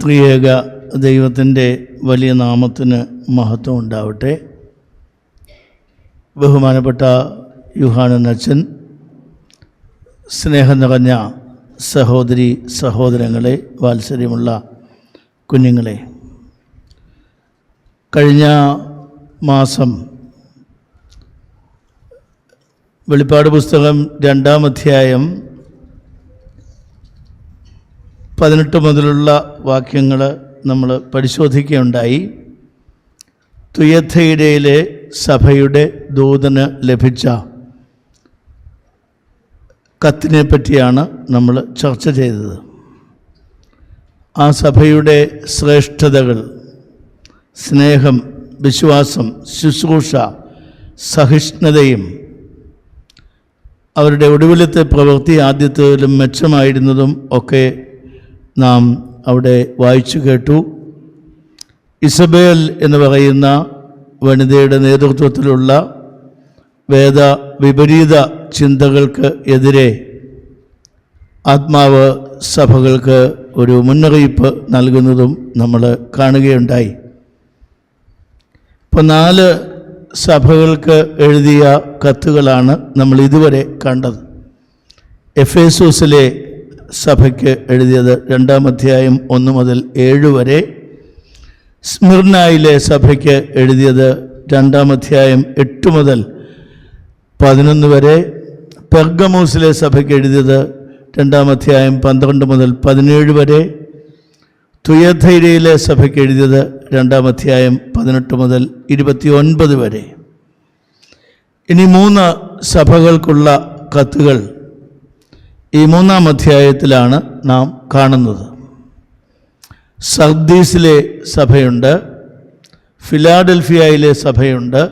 ത്രിയേക ദൈവത്തിൻ്റെ വലിയ നാമത്തിന് മഹത്വം ഉണ്ടാവട്ടെ. ബഹുമാനപ്പെട്ട യൂഹാനൻ അച്ഛൻ, സ്നേഹം നിറഞ്ഞ സഹോദരി സഹോദരങ്ങളെ, വാത്സല്യമുള്ള കുഞ്ഞുങ്ങളെ, കഴിഞ്ഞ മാസം വെളിപ്പാട് പുസ്തകം 2-ാം അധ്യായം 18 മുതലുള്ള വാക്യങ്ങൾ നമ്മൾ പരിശോധിക്കുകയുണ്ടായി. തുയഥൈരയിലെ സഭയുടെ ദൂതന് ലഭിച്ച കത്തിനെ പറ്റിയാണ് നമ്മൾ ചർച്ച ചെയ്തത്. ആ സഭയുടെ ശ്രേഷ്ഠതകൾ, സ്നേഹം, വിശ്വാസം, ശുശ്രൂഷ, സഹിഷ്ണുതയും അവരുടെ ഒടുവിലത്തെ പ്രവൃത്തി ആദ്യത്തേതിലും മെച്ചമായിരുന്നതും ഒക്കെ നാം അവിടെ വായിച്ചു കേട്ടു. ഇസബേൽ എന്ന് പറയുന്ന വനിതയുടെ നേതൃത്വത്തിലുള്ള വേദ വിപരീത ചിന്തകൾക്ക് എതിരെ ആത്മാവ് സഭകൾക്ക് ഒരു മുന്നറിയിപ്പ് നൽകുന്നതും നമ്മൾ കാണുകയുണ്ടായി. ഇപ്പോൾ 4 സഭകൾക്ക് എഴുതിയ കത്തുകളാണ് നമ്മൾ ഇതുവരെ കണ്ടത്. എഫേസോസിലെ സഭയ്ക്ക് എഴുതിയത് 2-ാം അധ്യായം 1 മുതൽ 7 വരെ, സ്മിർനായിലെ സഭയ്ക്ക് എഴുതിയത് 2-ാം അധ്യായം 8 മുതൽ 11 വരെ, പെർഗമൂസിലെ സഭയ്ക്ക് എഴുതിയത് 2-ാം അധ്യായം 12 മുതൽ 17 വരെ, തുയഥൈരയിലെ സഭയ്ക്ക് എഴുതിയത് 2-ാം അധ്യായം 18 മുതൽ 29 വരെ. ഇനി 3 സഭകൾക്കുള്ള കത്തുകൾ ഈ 3-ാം അധ്യായത്തിലാണ് നാം കാണുന്നത്. സർദീസിലെ സഭയുണ്ട്, ഫിലാഡൽഫിയയിലെ സഭയുണ്ട്,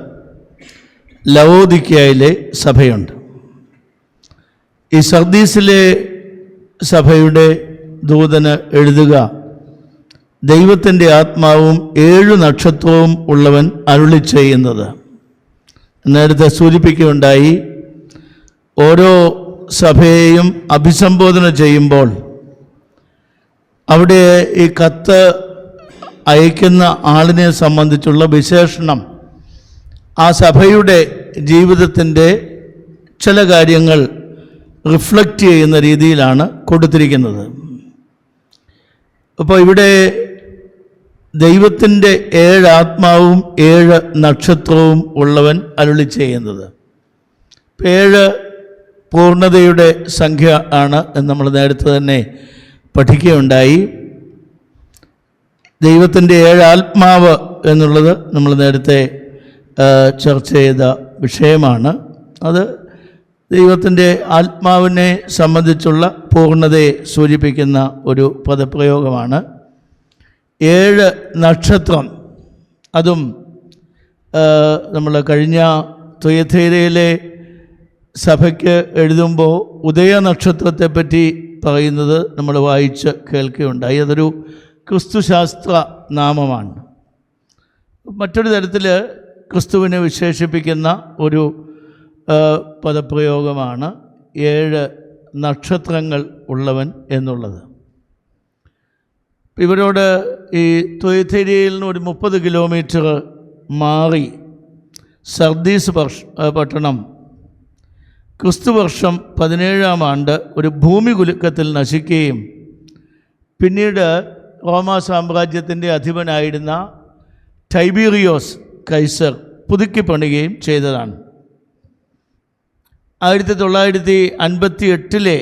ലവോദിക്കയിലെ സഭയുണ്ട്. ഈ സർദീസിലെ സഭയുടെ ദൂതന് എഴുതുക, ദൈവത്തിൻ്റെ ആത്മാവും 7 നക്ഷത്രവും ഉള്ളവൻ അരുളി ചെയ്യുന്നത്. നേരത്തെ സൂചിപ്പിക്കുകയുണ്ടായി, ഓരോ സഭയെയും അഭിസംബോധന ചെയ്യുമ്പോൾ അവിടെ ഈ കത്ത് അയക്കുന്ന ആളിനെ സംബന്ധിച്ചുള്ള വിശേഷണം ആ സഭയുടെ ജീവിതത്തിൻ്റെ ചില കാര്യങ്ങൾ റിഫ്ലക്റ്റ് ചെയ്യുന്ന രീതിയിലാണ് കൊടുത്തിരിക്കുന്നത്. അപ്പോൾ ഇവിടെ ദൈവത്തിൻ്റെ 7 ആത്മാവും 7 നക്ഷത്രവും ഉള്ളവൻ അരുളി ചെയ്യുന്നത്. 7 പൂർണ്ണതയുടെ സംഖ്യ ആണ് എന്ന് നമ്മൾ നേരത്തെ തന്നെ പഠിക്കുകയുണ്ടായി. ദൈവത്തിൻ്റെ 7 ആത്മാവ് എന്നുള്ളത് നമ്മൾ നേരത്തെ ചർച്ച ചെയ്ത വിഷയമാണ്. അത് ദൈവത്തിൻ്റെ ആത്മാവിനെ സംബന്ധിച്ചുള്ള പൂർണ്ണതയെ സൂചിപ്പിക്കുന്ന ഒരു പദപ്രയോഗമാണ്. 7 നക്ഷത്രം, അതും നമ്മൾ കഴിഞ്ഞ തുയഥൈരയിലെ സഭയ്ക്ക് എഴുതുമ്പോൾ ഉദയ നക്ഷത്രത്തെപ്പറ്റി പറയുന്നത് നമ്മൾ വായിച്ച് കേൾക്കുകയുണ്ടായി. അതൊരു ക്രിസ്തുശാസ്ത്ര നാമമാണ്. മറ്റൊരു തരത്തിൽ ക്രിസ്തുവിനെ വിശേഷിപ്പിക്കുന്ന ഒരു പദപ്രയോഗമാണ് 7 നക്ഷത്രങ്ങൾ ഉള്ളവൻ എന്നുള്ളത്. ഇവരോട് ഈ തുയഥൈരയിൽ നിന്ന് ഒരു 30 കിലോമീറ്റർ മാറി സർദീസ് പട്ടണം ക്രിസ്തുവർഷം 17-ാം ആണ്ട് ഒരു ഭൂമി കുലുക്കത്തിൽ നശിക്കുകയും പിന്നീട് റോമാ സാമ്രാജ്യത്തിൻ്റെ അധിപനായിരുന്ന ടൈബീറിയോസ് കൈസർ പുതുക്കി പണിയുകയും ചെയ്തതാണ്. 1958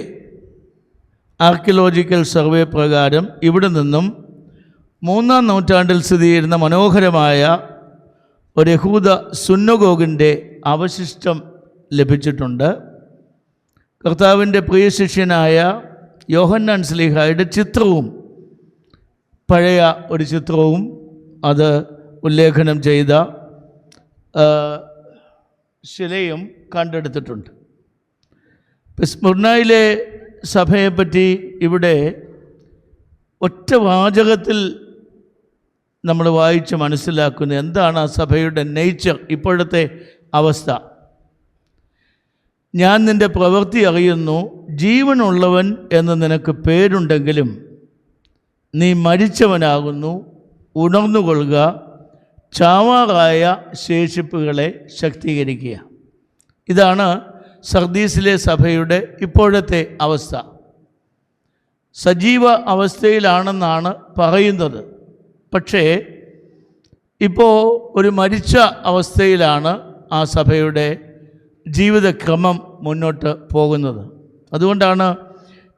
ആർക്കിയോളജിക്കൽ സർവേ പ്രകാരം ഇവിടെ നിന്നും 3-ാം നൂറ്റാണ്ടിൽ സ്ഥിതി ചെയ്യുന്ന മനോഹരമായ ഒരു യഹൂദ സുന്നഗോഗിൻ്റെ അവശിഷ്ടം ലഭിച്ചിട്ടുണ്ട്. കർത്താവിൻ്റെ പ്രിയ ശിഷ്യനായ യോഹന്നാൻ ശ്ലീഹായുടെ ചിത്രവും, പഴയ ഒരു ചിത്രവും അത് ഉല്ലേഖനം ചെയ്ത ശിലയും കണ്ടെടുത്തിട്ടുണ്ട്. സ്മിർനായിലെ സഭയെപ്പറ്റി ഇവിടെ ഒറ്റ വാചകത്തിൽ നമ്മൾ വായിച്ച് മനസ്സിലാക്കുന്നത് എന്താണ് ആ സഭയുടെ നേച്ചർ, ഇപ്പോഴത്തെ അവസ്ഥ. ഞാൻ നിൻ്റെ പ്രവൃത്തി അറിയുന്നു, ജീവനുള്ളവൻ എന്ന് നിനക്ക് പേരുണ്ടെങ്കിലും നീ മരിച്ചവനാകുന്നു, ഉണർന്നുകൊള്ളുക, ചാവാറായ ശേഷിപ്പുകളെ ശക്തീകരിക്കുക. ഇതാണ് സർദീസിലെ സഭയുടെ ഇപ്പോഴത്തെ അവസ്ഥ. സജീവ അവസ്ഥയിലാണെന്നാണ് പറയുന്നത്, പക്ഷേ ഇപ്പോൾ ഒരു മരിച്ച അവസ്ഥയിലാണ് ആ സഭയുടെ ജീവിതക്രമം മുന്നോട്ട് പോകുന്നത്. അതുകൊണ്ടാണ്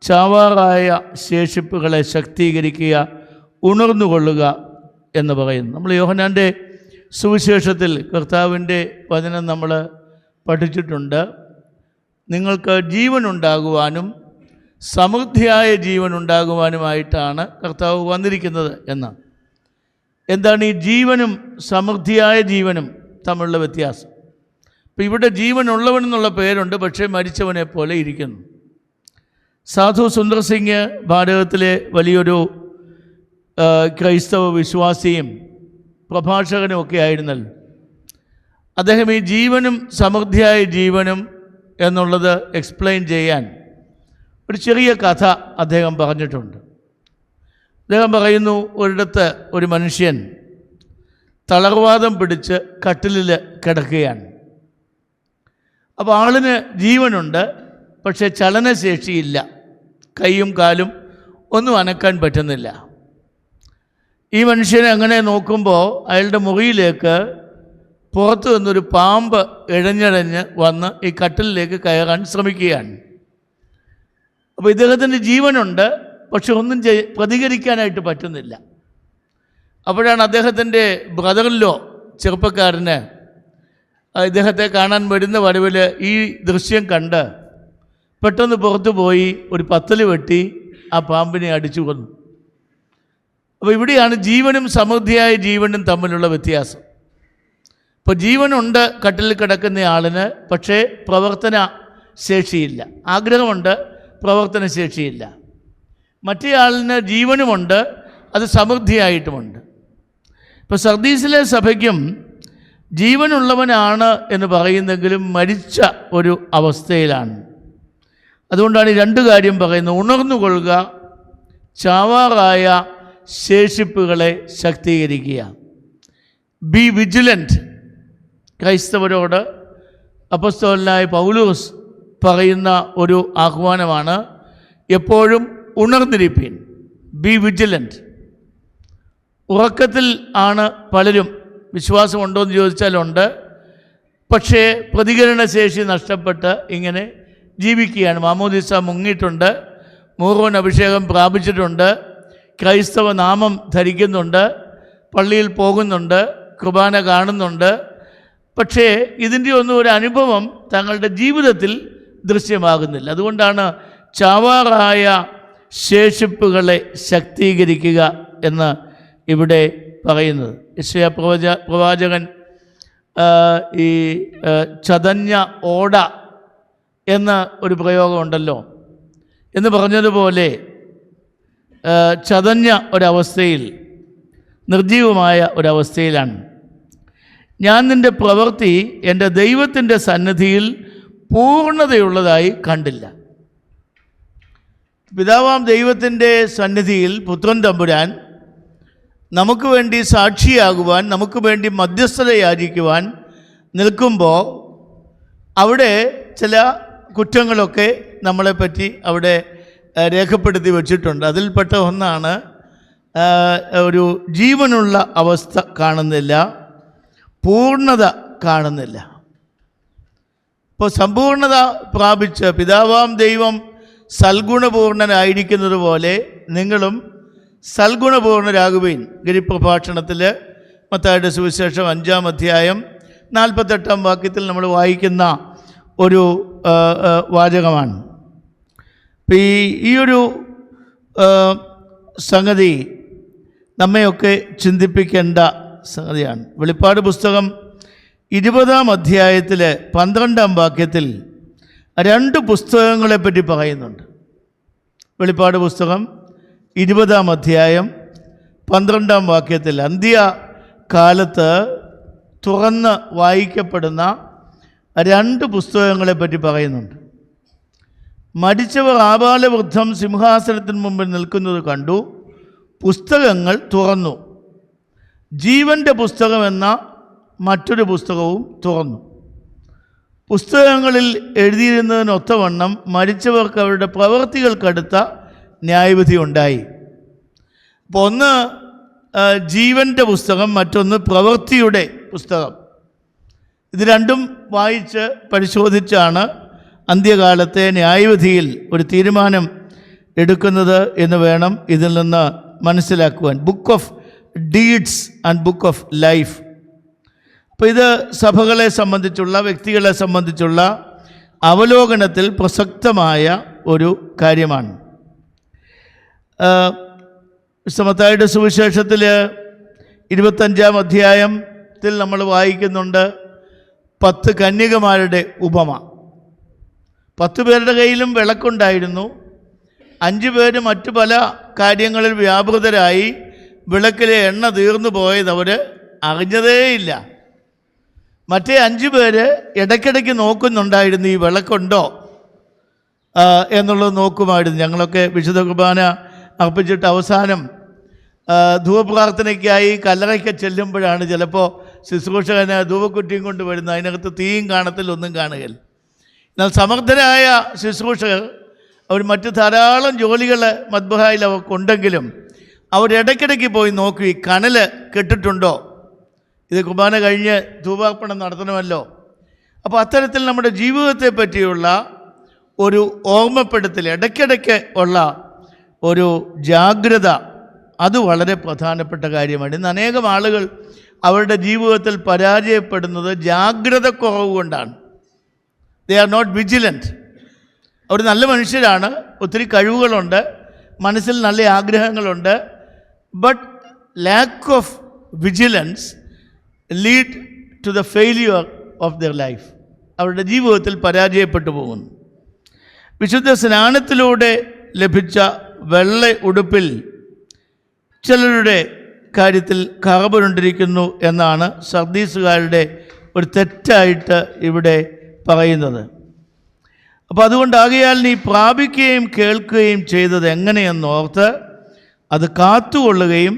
ചാവാറായ ശേഷിപ്പുകളെ ശക്തീകരിക്കുക, ഉണർന്നുകൊള്ളുക എന്ന് പറയുന്നു. നമ്മൾ യോഹന്നാൻ്റെ സുവിശേഷത്തിൽ കർത്താവിൻ്റെ വചനം നമ്മൾ പഠിച്ചിട്ടുണ്ട്. നിങ്ങൾക്ക് ജീവനുണ്ടാകുവാനും സമൃദ്ധിയായ ജീവനുണ്ടാകുവാനുമായിട്ടാണ് കർത്താവ് വന്നിരിക്കുന്നത് എന്ന്. എന്താണ് ഈ ജീവനും സമൃദ്ധിയായ ജീവനും തമ്മിലുള്ള വ്യത്യാസം? ഇപ്പോൾ ഇവിടെ ജീവനുള്ളവൻ എന്നുള്ള പേരുണ്ട്, പക്ഷേ മരിച്ചവനെ പോലെ ഇരിക്കുന്നു. സാധു സുന്ദർ സിംഗ് ഭാരതത്തിലെ വലിയൊരു ക്രൈസ്തവ വിശ്വാസിയും പ്രഭാഷകനും ഒക്കെ ആയിരുന്നല്ലോ. അദ്ദേഹം ഈ ജീവനും സമൃദ്ധിയായ ജീവനും എന്നുള്ളത് എക്സ്പ്ലെയിൻ ചെയ്യാൻ ഒരു ചെറിയ കഥ അദ്ദേഹം പറഞ്ഞിട്ടുണ്ട്. അദ്ദേഹം പറയുന്നു, ഒരിടത്ത് ഒരു മനുഷ്യൻ തളർവാദം പിടിച്ച് കട്ടിലിൽ കിടക്കുകയാണ്. അപ്പോൾ ആളിന് ജീവനുണ്ട്, പക്ഷേ ചലനശേഷിയില്ല. കൈയും കാലും ഒന്നും അനക്കാൻ പറ്റുന്നില്ല. ഈ മനുഷ്യനെ അങ്ങനെ നോക്കുമ്പോൾ അയാളുടെ മുറിയിലേക്ക് പുറത്തു നിന്നൊരു പാമ്പ് ഇഴഞ്ഞിഴഞ്ഞ് വന്ന് ഈ കട്ടിലിലേക്ക് കയറാൻ ശ്രമിക്കുകയാണ്. അപ്പോൾ ഇദ്ദേഹത്തിൻ്റെ ജീവനുണ്ട്, പക്ഷെ ഒന്നും പ്രതികരിക്കാനായിട്ട് പറ്റുന്നില്ല. അപ്പോഴാണ് അദ്ദേഹത്തിൻ്റെ ബ്രദറിലോ ചെറുപ്പക്കാരന് ഇദ്ദേഹത്തെ കാണാൻ വരുന്ന വരവിൽ ഈ ദൃശ്യം കണ്ട് പെട്ടെന്ന് പുറത്തു പോയി ഒരു പത്തല് വെട്ടി ആ പാമ്പിനെ അടിച്ചു കൊന്നു. അപ്പോൾ ഇവിടെയാണ് ജീവനും സമൃദ്ധിയായ ജീവനും തമ്മിലുള്ള വ്യത്യാസം. ഇപ്പോൾ ജീവനുണ്ട് കട്ടിലിൽ കിടക്കുന്ന ആളിന്, പക്ഷേ പ്രവർത്തന ശേഷിയില്ല. ആഗ്രഹമുണ്ട്, പ്രവർത്തന ശേഷിയില്ല. മറ്റേ ആളിന് ജീവനുമുണ്ട്, അത് സമൃദ്ധിയായിട്ടുമുണ്ട്. ഇപ്പോൾ സർദീസിലെ സഭയ്ക്കും ജീവനുള്ളവനാണ് എന്ന് പറയുന്നെങ്കിലും മരിച്ച ഒരു അവസ്ഥയിലാണ്. അതുകൊണ്ടാണ് ഈ രണ്ട് കാര്യം പറയുന്നത്: ഉണർന്നുകൊള്ളുക, ചാവാറായ ശേഷിപ്പുകളെ ശക്തീകരിക്കുക. B vigilant. ക്രൈസ്തവരോട് അപ്പോസ്തലനായ പൗലോസ് പറയുന്ന ഒരു ആഹ്വാനമാണ്, എപ്പോഴും ഉണർന്നിരിപ്പീൻ. B vigilant. ഉറക്കത്തിൽ ആണ് പലരും. വിശ്വാസമുണ്ടോ എന്ന് ചോദിച്ചാലുണ്ട്, പക്ഷേ പ്രതികരണശേഷി നഷ്ടപ്പെട്ട് ഇങ്ങനെ ജീവിക്കുകയാണ്. മാമോദിസ മുങ്ങിയിട്ടുണ്ട്, മൂറോൻ അഭിഷേകം പ്രാപിച്ചിട്ടുണ്ട്, ക്രൈസ്തവ നാമം ധരിക്കുന്നുണ്ട്, പള്ളിയിൽ പോകുന്നുണ്ട്, കുർബാന കാണുന്നുണ്ട്, പക്ഷേ ഇതിൻ്റെ ഒന്നും ഒരു അനുഭവം തങ്ങളുടെ ജീവിതത്തിൽ ദൃശ്യമാകുന്നില്ല. അതുകൊണ്ടാണ് ചാവാറായ ശേഷിപ്പുകളെ ശക്തീകരിക്കുക എന്ന് ഇവിടെ പറയുന്നത്. യെശയ്യാ പ്രവാചകൻ ഈ ചതഞ്ഞ ഓട എന്ന ഒരു പ്രയോഗമുണ്ടല്ലോ എന്ന് പറഞ്ഞതുപോലെ ചതഞ്ഞ ഒരവസ്ഥയിൽ, നിർജീവമായ ഒരവസ്ഥയിലാണ്. ഞാൻ നിൻ്റെ പ്രവൃത്തി എൻ്റെ ദൈവത്തിൻ്റെ സന്നിധിയിൽ പൂർണ്ണതയുള്ളതായി കണ്ടില്ല. പിതാവാം ദൈവത്തിൻ്റെ സന്നിധിയിൽ പുത്രൻ തമ്പുരാൻ നമുക്ക് വേണ്ടി സാക്ഷിയാകുവാൻ, നമുക്ക് വേണ്ടി മധ്യസ്ഥത യാചിക്കുവാൻ നിൽക്കുമ്പോൾ അവിടെ ചില കുറ്റങ്ങളൊക്കെ നമ്മളെപ്പറ്റി അവിടെ രേഖപ്പെടുത്തി വച്ചിട്ടുണ്ട്. അതിൽപ്പെട്ട ഒന്നാണ് ഒരു ജീവനുള്ള അവസ്ഥ കാണുന്നില്ല, പൂർണ്ണത കാണുന്നില്ല. ഇപ്പോൾ സമ്പൂർണ്ണത പ്രാപിച്ച് പിതാവാം ദൈവം സൽഗുണപൂർണനായിരിക്കുന്നത് പോലെ നിങ്ങളും സൽഗുണപൂർണരാകുവീൻ. ഗിരിപ്രഭാഷണത്തിൽ മത്തായിയുടെ സുവിശേഷം 5-ാം അധ്യായം 48-ാം വാക്യത്തിൽ നമ്മൾ വായിക്കുന്ന ഒരു വാചകമാണ്. ഈ ഒരു സംഗതി നമ്മയൊക്കെ ചിന്തിപ്പിക്കേണ്ട സംഗതിയാണ്. വെളിപ്പാട് പുസ്തകം 20-ാം അധ്യായത്തിൽ 12-ാം വാക്യത്തിൽ 2 പുസ്തകങ്ങളെപ്പറ്റി പറയുന്നുണ്ട്. വെളിപ്പാട് പുസ്തകം 20-ാം അധ്യായം 12-ാം വാക്യത്തിൽ അന്ത്യകാലത്ത് തുറന്ന് വായിക്കപ്പെടുന്ന 2 പുസ്തകങ്ങളെപ്പറ്റി പറയുന്നുണ്ട്. മരിച്ചവർ ആബാലവൃദ്ധം സിംഹാസനത്തിന് മുമ്പിൽ നിൽക്കുന്നത് കണ്ടു. പുസ്തകങ്ങൾ തുറന്നു. ജീവൻ്റെ പുസ്തകമെന്ന മറ്റൊരു പുസ്തകവും തുറന്നു. പുസ്തകങ്ങളിൽ എഴുതിയിരുന്നതിനൊത്തവണ്ണം മരിച്ചവർക്ക് അവരുടെ പ്രവൃത്തികൾക്കടുത്ത ന്യായവിധി ഉണ്ടായി. അപ്പോൾ ഒന്ന് ജീവൻ്റെ പുസ്തകം, മറ്റൊന്ന് പ്രവൃത്തിയുടെ പുസ്തകം. ഇത് രണ്ടും വായിച്ച് പരിശോധിച്ചാണ് അന്ത്യകാലത്തെ ന്യായവിധിയിൽ ഒരു തീരുമാനം എടുക്കുന്നത് എന്ന് വേണം ഇതിൽ നിന്ന് മനസ്സിലാക്കുവാൻ. Book of deeds and book of life. അപ്പോൾ ഇത് സഭകളെ സംബന്ധിച്ചുള്ള, വ്യക്തികളെ സംബന്ധിച്ചുള്ള അവലോകനത്തിൽ പ്രസക്തമായ ഒരു കാര്യമാണ്. മത്തായിയുടെ സുവിശേഷത്തിൽ 25-ാം അധ്യായത്തിൽ നമ്മൾ വായിക്കുന്നുണ്ട് 10 കന്യകമാരുടെ ഉപമ. 10 പേരുടെ കയ്യിലും വിളക്കുണ്ടായിരുന്നു. 5 പേര് മറ്റു പല കാര്യങ്ങളിൽ വ്യാപൃതരായി വിളക്കിലെ എണ്ണ തീർന്നു പോയത് അവർ അറിഞ്ഞതേയില്ല. മറ്റേ 5 പേര് ഇടയ്ക്കിടയ്ക്ക് നോക്കുന്നുണ്ടായിരുന്നു, ഈ വിളക്കുണ്ടോ എന്നുള്ളത് നോക്കുമായിരുന്നു. ഞങ്ങളൊക്കെ വിശുദ്ധ കുർബാന അർപ്പിച്ചിട്ട് അവസാനം ധൂപപ്രാർത്ഥനയ്ക്കായി കല്ലറയ്ക്ക് ചെല്ലുമ്പോഴാണ് ചിലപ്പോൾ ശുശ്രൂഷകന് ധൂപക്കുറ്റിയും കൊണ്ട് വരുന്നത്. അതിനകത്ത് തീയും കാണത്തില്ല, ഒന്നും കാണുകയില്ല. എന്നാൽ സമർത്ഥരായ ശുശ്രൂഷകർ അവർ മറ്റ് ധാരാളം ജോലികൾ മദ്ബഹായിൽ അവർക്കുണ്ടെങ്കിലും അവരിടയ്ക്കിടയ്ക്ക് പോയി നോക്കി, ഈ കനൽ കെട്ടിട്ടുണ്ടോ, ഇത് കുർബാന കഴിഞ്ഞ് ധൂപാർപ്പണം നടത്തണമല്ലോ. അപ്പോൾ അത്തരത്തിൽ നമ്മുടെ ജീവിതത്തെ പറ്റിയുള്ള ഒരു ഓർമ്മപ്പെടുത്തൽ, ഇടയ്ക്കിടയ്ക്ക് ഉള്ള ഒരു ജാഗ്രത, അത് വളരെ പ്രധാനപ്പെട്ട കാര്യമാണ്. ഇന്ന് അനേകം ആളുകൾ അവരുടെ ജീവിതത്തിൽ പരാജയപ്പെടുന്നത് ജാഗ്രത കുറവ് കൊണ്ടാണ്. They are not vigilant. അവർ നല്ല മനുഷ്യരാണ്, ഒത്തിരി കഴിവുകളുണ്ട്, മനസ്സിൽ നല്ല ആഗ്രഹങ്ങളുണ്ട്. But lack of vigilance lead to the failure of their life. അവരുടെ ജീവിതത്തിൽ പരാജയപ്പെട്ടു പോകുന്നു. വിശുദ്ധ സ്നാനത്തിലൂടെ ലഭിച്ച വെള്ള ഉടുപ്പിൽ ചിലരുടെ കാര്യത്തിൽ കറപുരണ്ടിരിക്കുന്നു എന്നാണ് സർദീസുകാരുടെ ഒരു തെറ്റായിട്ട് ഇവിടെ പറയുന്നത്. അപ്പോൾ അതുകൊണ്ടാകയാൽ നീ പ്രാപിക്കുകയും കേൾക്കുകയും ചെയ്തത് എങ്ങനെയെന്നോർത്ത് അത് കാത്തുകൊള്ളുകയും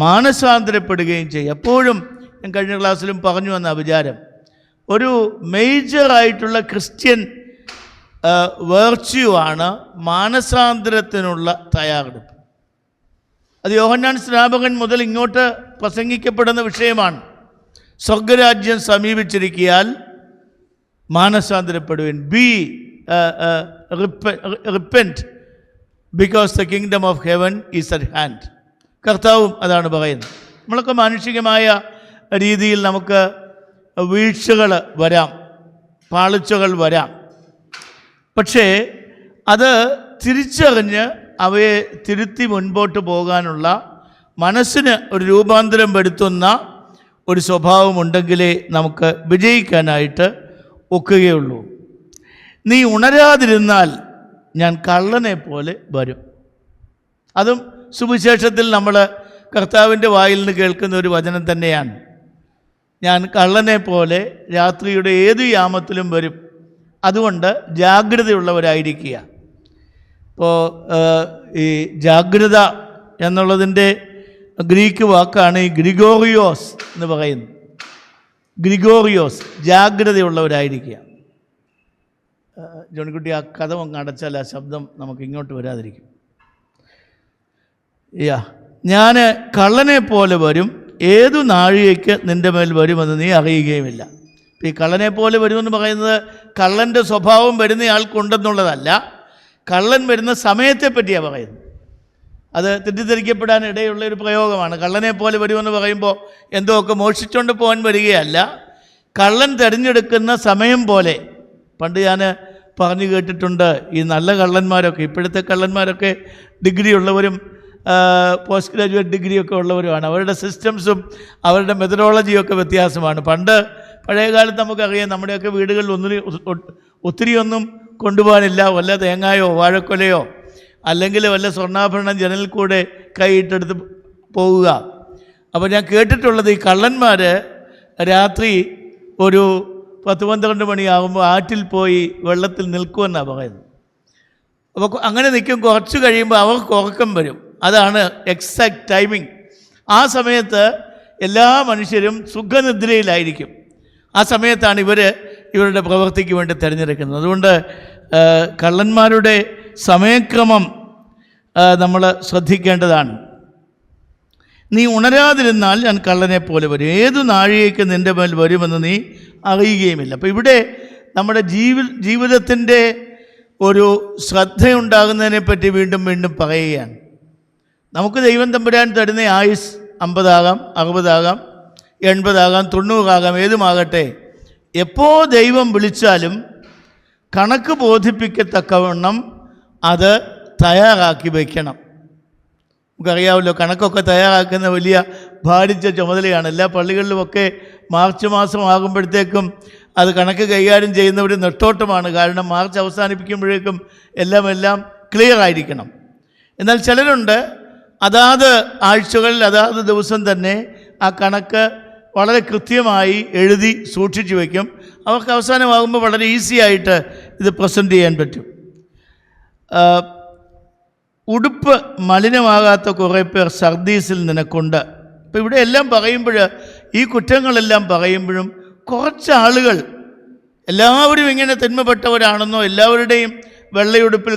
മാനസാന്തരപ്പെടുകയും ചെയ്യും. എപ്പോഴും ഞാൻ കഴിഞ്ഞ ക്ലാസ്സിലും പറഞ്ഞു വന്ന വിചാരം, ഒരു മേജറായിട്ടുള്ള ക്രിസ്ത്യൻ വേർച്യു ആണ് മാനസാന്തരത്തിനുള്ള തയ്യാറെടുപ്പ്. അത് യോഹന്നാൻ സ്നാപകൻ മുതൽ ഇങ്ങോട്ട് പ്രസംഗിക്കപ്പെടുന്ന വിഷയമാണ്. സ്വർഗരാജ്യം സമീപിച്ചിരിക്കിയാൽ മാനസാന്തരപ്പെടുവിൻ, be repent because the kingdom of heaven is at hand. കർത്താവും അതാണ് പറയുന്നത്. നമ്മളൊക്കെ മാനുഷികമായ രീതിയിൽ നമുക്ക് വീഴ്ചകൾ വരാം, പാളിച്ചകൾ വരാം. പക്ഷേ അത് തിരിച്ചറിഞ്ഞ് അവയെ തിരുത്തി മുൻപോട്ട് പോകാനുള്ള മനസ്സിന് ഒരു രൂപാന്തരം വരുത്തുന്ന ഒരു സ്വഭാവമുണ്ടെങ്കിലേ നമുക്ക് വിജയിക്കാനായിട്ട് ഒക്കുകയുള്ളൂ. നീ ഉണരാതിരുന്നാൽ ഞാൻ കള്ളനെ പോലെ വരും. അതും സുവിശേഷത്തിൽ നമ്മൾ കർത്താവിൻ്റെ വായിൽ നിന്ന് കേൾക്കുന്ന ഒരു വചനം തന്നെയാണ്. ഞാൻ കള്ളനെ പോലെ രാത്രിയുടെ ഏതു യാമത്തിലും വരും. അതുകൊണ്ട് ജാഗ്രതയുള്ളവരായിരിക്കുക. ഇപ്പോൾ ഈ ജാഗ്രത എന്നുള്ളതിൻ്റെ ഗ്രീക്ക് വാക്കാണ് ഈ ഗ്രിഗോറിയോസ് എന്ന് പറയുന്നത്. ഗ്രിഗോറിയോസ്, ജാഗ്രതയുള്ളവരായിരിക്കുക. ജോണിക്കുട്ടി, ആ കഥ അങ്ങ് അടച്ചാൽ ആ ശബ്ദം നമുക്ക് ഇങ്ങോട്ട് വരാതിരിക്കും. ഞാൻ കള്ളനെ പോലെ വരും, ഏതു നാഴികയ്ക്ക് നിൻ്റെ മേൽ വരുമെന്ന് നീ അറിയുകയുമില്ല. ഈ കള്ളനെ പോലെ വരുമെന്ന് പറയുന്നത് കള്ളൻ്റെ സ്വഭാവം വരുന്നയാൾക്കുണ്ടെന്നുള്ളതല്ല, കള്ളൻ വരുന്ന സമയത്തെ പറ്റിയാണ് പറയുന്നത്. അത് തെറ്റിദ്ധരിക്കപ്പെടാൻ ഇടയുള്ള ഒരു പ്രയോഗമാണ്. കള്ളനെ പോലെ വരുമെന്ന് പറയുമ്പോൾ എന്തോ ഒക്കെ മോഷിച്ചുകൊണ്ട് പോകാൻ വരികയല്ല, കള്ളൻ തിരഞ്ഞെടുക്കുന്ന സമയം പോലെ. പണ്ട് ഞാൻ പറഞ്ഞു കേട്ടിട്ടുണ്ട്, ഈ നല്ല കള്ളന്മാരൊക്കെ, ഇപ്പോഴത്തെ കള്ളന്മാരൊക്കെ ഡിഗ്രി ഉള്ളവരും പോസ്റ്റ് ഗ്രാജുവേറ്റ് ഡിഗ്രിയൊക്കെ ഉള്ളവരുമാണ്. അവരുടെ സിസ്റ്റംസും അവരുടെ മെത്തഡോളജിയൊക്കെ വ്യത്യാസമാണ്. പഴയ കാലത്ത് നമുക്കറിയാം, നമ്മുടെയൊക്കെ വീടുകളിൽ ഒത്തിരിയൊന്നും കൊണ്ടുപോകാനില്ല. വല്ല തേങ്ങായോ വാഴക്കൊലയോ അല്ലെങ്കിൽ വല്ല സ്വർണ്ണാഭരണം ജനലിൽ കൂടെ കൈയിട്ടെടുത്ത് പോവുക. അപ്പോൾ ഞാൻ കേട്ടിട്ടുള്ളത്, ഈ കള്ളന്മാർ രാത്രി ഒരു 10-12 മണിയാകുമ്പോൾ ആറ്റിൽ പോയി വെള്ളത്തിൽ നിൽക്കുമെന്നാണ് പറയുന്നത്. അപ്പോൾ അങ്ങനെ നിൽക്കും. കുറച്ച് കഴിയുമ്പോൾ അവർക്ക് ഉറക്കം വരും. അതാണ് എക്സാക്ട് ടൈമിംഗ്. ആ സമയത്ത് എല്ലാ മനുഷ്യരും സുഖനിദ്രയിലായിരിക്കും. ആ സമയത്താണ് ഇവരുടെ പ്രവൃത്തിക്ക് വേണ്ടി തിരഞ്ഞെടുക്കുന്നത്. അതുകൊണ്ട് കള്ളന്മാരുടെ സമയക്രമം നമ്മൾ ശ്രദ്ധിക്കേണ്ടതാണ്. നീ ഉണരാതിരുന്നാൽ ഞാൻ കള്ളനെ പോലെ വരും, ഏതു നാഴികയ്ക്ക് നിൻ്റെ മേൽ വരുമെന്ന് നീ അറിയുകയുമില്ല. അപ്പോൾ ഇവിടെ നമ്മുടെ ജീവിതത്തിൻ്റെ ഒരു ശ്രദ്ധയുണ്ടാകുന്നതിനെപ്പറ്റി വീണ്ടും വീണ്ടും പറയുകയാണ്. നമുക്ക് ദൈവം തമ്പുരാൻ തരുന്ന ആയുസ് 50 ആകാം, 60 ആകാം, 80 ആകാം, 90 ആകാം, ഏതുമാകട്ടെ, എപ്പോൾ ദൈവം വിളിച്ചാലും കണക്ക് ബോധിപ്പിക്കത്തക്കവണ്ണം അത് തയ്യാറാക്കി വയ്ക്കണം. നമുക്കറിയാമല്ലോ, കണക്കൊക്കെ തയ്യാറാക്കുന്ന വലിയ ഭാരിച്ച ചുമതലയാണ്. എല്ലാ പള്ളികളിലുമൊക്കെ മാർച്ച് മാസം ആകുമ്പോഴത്തേക്കും അത് കണക്ക് കൈകാര്യം ചെയ്യുന്നവർ നെട്ടോട്ടമാണ്. കാരണം മാർച്ച് അവസാനിപ്പിക്കുമ്പോഴേക്കും എല്ലാം ക്ലിയർ ആയിരിക്കണം. എന്നാൽ ചിലരുണ്ട് അതാത് ആഴ്ചകളിൽ അതാത് ദിവസം തന്നെ ആ കണക്ക് വളരെ കൃത്യമായി എഴുതി സൂക്ഷിച്ചു വയ്ക്കും. അവർക്ക് അവസാനമാകുമ്പോൾ വളരെ ഈസി ആയിട്ട് ഇത് പ്രസൻറ്റ് ചെയ്യാൻ പറ്റും. ഉടുപ്പ് മലിനമാകാത്ത കുറേ പേർ സർദീസിൽ നിനക്കുണ്ട്. അപ്പോൾ ഇവിടെ എല്ലാം പറയുമ്പോൾ, ഈ കുറ്റങ്ങളെല്ലാം പറയുമ്പോഴും കുറച്ച് ആളുകൾ എല്ലാവരും ഇങ്ങനെ തിന്മപ്പെട്ടവരാണെന്നോ എല്ലാവരുടെയും വെള്ളയുടുപ്പിൽ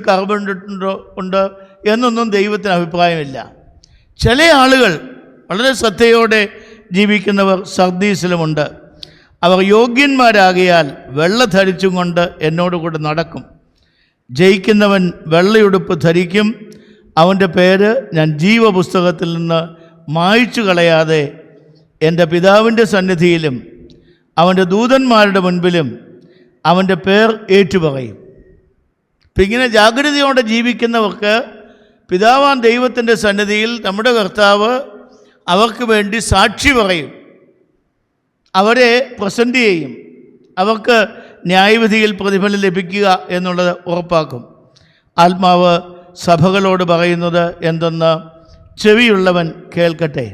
ഉണ്ട് എന്നൊന്നും ദൈവത്തിന് അഭിപ്രായമില്ല. ചില ആളുകൾ വളരെ ശ്രദ്ധയോടെ ജീവിക്കുന്നവർ സർദീസിലുമുണ്ട്. അവർ യോഗ്യന്മാരാകിയാൽ വെള്ള ധരിച്ചും കൊണ്ട് എന്നോടുകൂടെ നടക്കും. ജയിക്കുന്നവൻ വെള്ളയുടുപ്പ് ധരിക്കും. അവൻ്റെ പേര് ഞാൻ ജീവപുസ്തകത്തിൽ നിന്ന് മായ്ച്ചു കളയാതെ എൻ്റെ പിതാവിൻ്റെ സന്നിധിയിലും അവൻ്റെ ദൂതന്മാരുടെ മുൻപിലും അവൻ്റെ പേർ ഏറ്റുപറയും. അപ്പം ഇങ്ങനെ ജാഗ്രതയോടെ ജീവിക്കുന്നവർക്ക് പിതാവാൻ ദൈവത്തിൻ്റെ സന്നിധിയിൽ നമ്മുടെ കർത്താവ് അവർക്ക് വേണ്ടി സാക്ഷി പറയും, അവരെ പ്രസൻറ്റ് ചെയ്യും, അവർക്ക് ന്യായവിധിയിൽ പ്രതിഫലം ലഭിക്കുക എന്നുള്ളത് ഉറപ്പാക്കും. ആത്മാവ് സഭകളോട് പറയുന്നത് എന്തെന്ന് ചെവിയുള്ളവൻ കേൾക്കട്ടെ.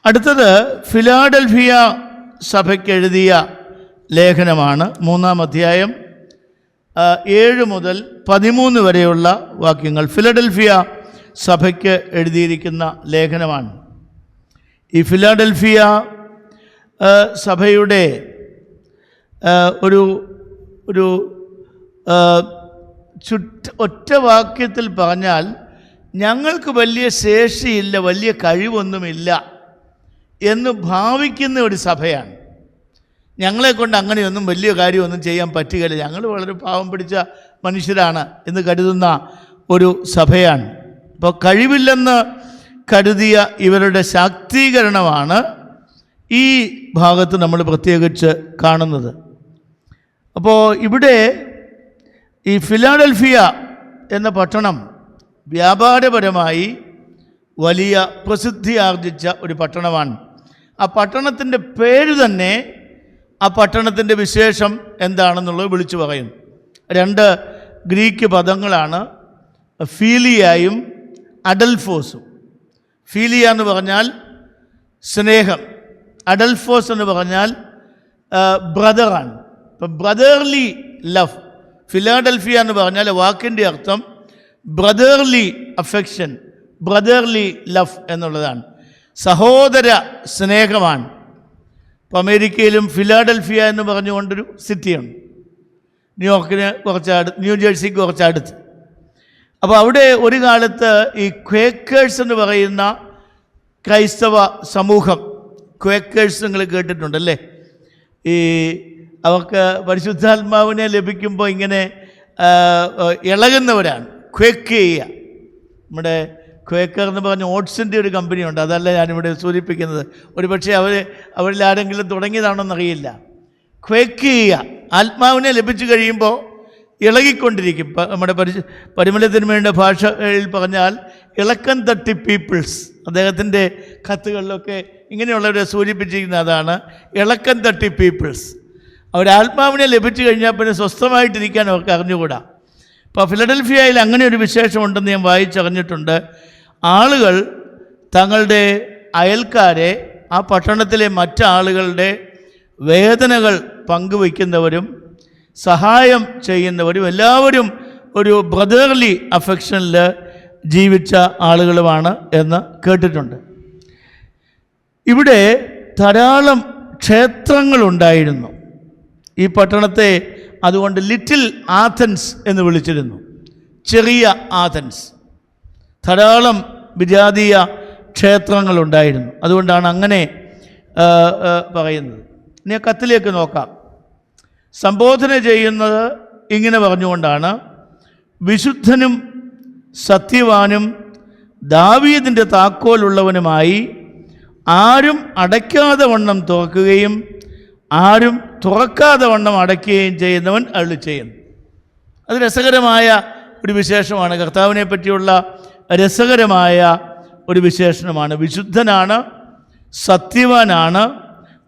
അടുത്തത് ഫിലാഡൽഫിയ സഭയ്ക്ക് എഴുതിയ ലേഖനമാണ്. 3-ാം അധ്യായം 7 മുതൽ 13 വരെയുള്ള വാക്യങ്ങൾ ഫിലഡൽഫിയ സഭയ്ക്ക് എഴുതിയിരിക്കുന്ന ലേഖനമാണ്. ഈ ഫിലാഡൽഫിയ സഭയുടെ ഒരു ഒറ്റ വാക്യത്തിൽ പറഞ്ഞാൽ, ഞങ്ങൾക്ക് വലിയ ശേഷിയില്ല, വലിയ കഴിവൊന്നുമില്ല എന്ന് ഭാവിക്കുന്ന ഒരു സഭയാണ്. ഞങ്ങളെക്കൊണ്ട് അങ്ങനെയൊന്നും വലിയ കാര്യമൊന്നും ചെയ്യാൻ പറ്റുകയില്ല, ഞങ്ങൾ വളരെ പാവം പിടിച്ച മനുഷ്യരാണ് എന്ന് കരുതുന്ന ഒരു സഭയാണ്. അപ്പോൾ കഴിവില്ലെന്ന് കരുതിയ ഇവരുടെ ശാക്തീകരണമാണ് ഈ ഭാഗത്ത് നമ്മൾ പ്രത്യേകിച്ച് കാണുന്നത്. അപ്പോൾ ഇവിടെ ഈ ഫിലാഡൽഫിയ എന്ന പട്ടണം വ്യാപാരപരമായി വലിയ പ്രസിദ്ധി ആർജിച്ച ഒരു പട്ടണമാണ്. ആ പട്ടണത്തിൻ്റെ പേര് തന്നെ ആ പട്ടണത്തിൻ്റെ വിശേഷം എന്താണെന്നുള്ളത് വിളിച്ചു പറയും. 2 ഗ്രീക്ക് പദങ്ങളാണ്, ഫീലിയായും അഡൽഫോസും. ഫീലിയ എന്ന് പറഞ്ഞാൽ സ്നേഹം, അഡൽഫോസ് എന്ന് പറഞ്ഞാൽ ബ്രദറാണ്. ഇപ്പം ബ്രദർലി ലവ്, ഫിലാഡൽഫിയ എന്ന് പറഞ്ഞാൽ വാക്കിൻ്റെ അർത്ഥം ബ്രദർലി അഫെക്ഷൻ, ബ്രദർലി ലവ് എന്നുള്ളതാണ്. സഹോദര സ്നേഹമാണ്. ഇപ്പോൾ അമേരിക്കയിലും ഫിലാഡൽഫിയ എന്ന് പറഞ്ഞുകൊണ്ടൊരു സിറ്റിയുണ്ട്, ന്യൂയോർക്കിന് ന്യൂജേഴ്സിക്ക് കുറച്ചടുത്ത്. അപ്പോൾ അവിടെ ഒരു കാലത്ത് ഈ ക്വേക്കേഴ്സ് എന്ന് പറയുന്ന ക്രൈസ്തവ സമൂഹം, ക്വേക്കേഴ്സ് നിങ്ങൾ കേട്ടിട്ടുണ്ടല്ലേ, ഈ അവർക്ക് പരിശുദ്ധാത്മാവിനെ ലഭിക്കുമ്പോൾ ഇങ്ങനെ ഇളകുന്നവരാണ്, ക്വേക്ക് ചെയ്യുക. നമ്മുടെ ക്വേക്കർ എന്ന് പറഞ്ഞ ഓട്സിൻ്റെ ഒരു കമ്പനിയുണ്ട്, അതല്ല ഞാനിവിടെ സൂചിപ്പിക്കുന്നത്. ഒരു പക്ഷേ അവരിൽ ആരെങ്കിലും തുടങ്ങിയതാണെന്നറിയില്ല. ക്വേക്ക് ചെയ്യുക, ആത്മാവിനെ ലഭിച്ചു കഴിയുമ്പോൾ ഇളകിക്കൊണ്ടിരിക്കും. നമ്മുടെ പരിമല തിരുമേനിയുടെ ഭാഷയിൽ പറഞ്ഞാൽ ഇളക്കം തട്ടി പീപ്പിൾസ്. അദ്ദേഹത്തിൻ്റെ കത്തുകളിലൊക്കെ ഇങ്ങനെയുള്ളവരെ സൂചിപ്പിച്ചിരിക്കുന്ന അതാണ്, ഇളക്കം തട്ടി പീപ്പിൾസ്. ആത്മാവിനെ ലഭിച്ചു കഴിഞ്ഞാൽ പിന്നെ സ്വസ്ഥമായിട്ടിരിക്കാൻ അവർക്ക് അറിഞ്ഞുകൂടാ. ഇപ്പോൾ ഫിലഡൽഫിയയിൽ അങ്ങനെ ഒരു വിശേഷമുണ്ടെന്ന് ഞാൻ വായിച്ചറിഞ്ഞിട്ടുണ്ട്. ആളുകൾ തങ്ങളുടെ അയൽക്കാരെ, ആ പട്ടണത്തിലെ മറ്റാളുകളുടെ വേദനകൾ പങ്കുവയ്ക്കുന്നവരും സഹായം ചെയ്യുന്നവരും എല്ലാവരും ഒരു ബ്രദർലി അഫെക്ഷനിൽ ജീവിച്ച ആളുകളുമാണ് എന്ന് കേട്ടിട്ടുണ്ട്. ഇവിടെ ധാരാളം ക്ഷേത്രങ്ങളുണ്ടായിരുന്നു. ഈ പട്ടണത്തെ അതുകൊണ്ട് ലിറ്റിൽ ആഥൻസ് എന്ന് വിളിച്ചിരുന്നു, ചെറിയ ആഥൻസ്. ധാരാളം വിജാതീയ ക്ഷേത്രങ്ങളുണ്ടായിരുന്നു, അതുകൊണ്ടാണ് അങ്ങനെ പറയുന്നത്. ഇനി കത്തിലേക്ക് നോക്കാം. സംബോധന ചെയ്യുന്നത് ഇങ്ങനെ പറഞ്ഞുകൊണ്ടാണ്: വിശുദ്ധനും സത്യവാനും ദാവീദിൻ്റെ താക്കോലുള്ളവനുമായി ആരും അടയ്ക്കാതെ വണ്ണം തുറക്കുകയും ആരും തുറക്കാതെ വണ്ണം അടയ്ക്കുകയും ചെയ്യുന്നവൻ അരുളി ചെയ്യുന്നു. അത് രസകരമായ ഒരു വിശേഷമാണ്. കർത്താവിനെ പറ്റിയുള്ള രസകരമായ ഒരു വിശേഷണമാണ്. വിശുദ്ധനാണ്, സത്യവാനാണ്,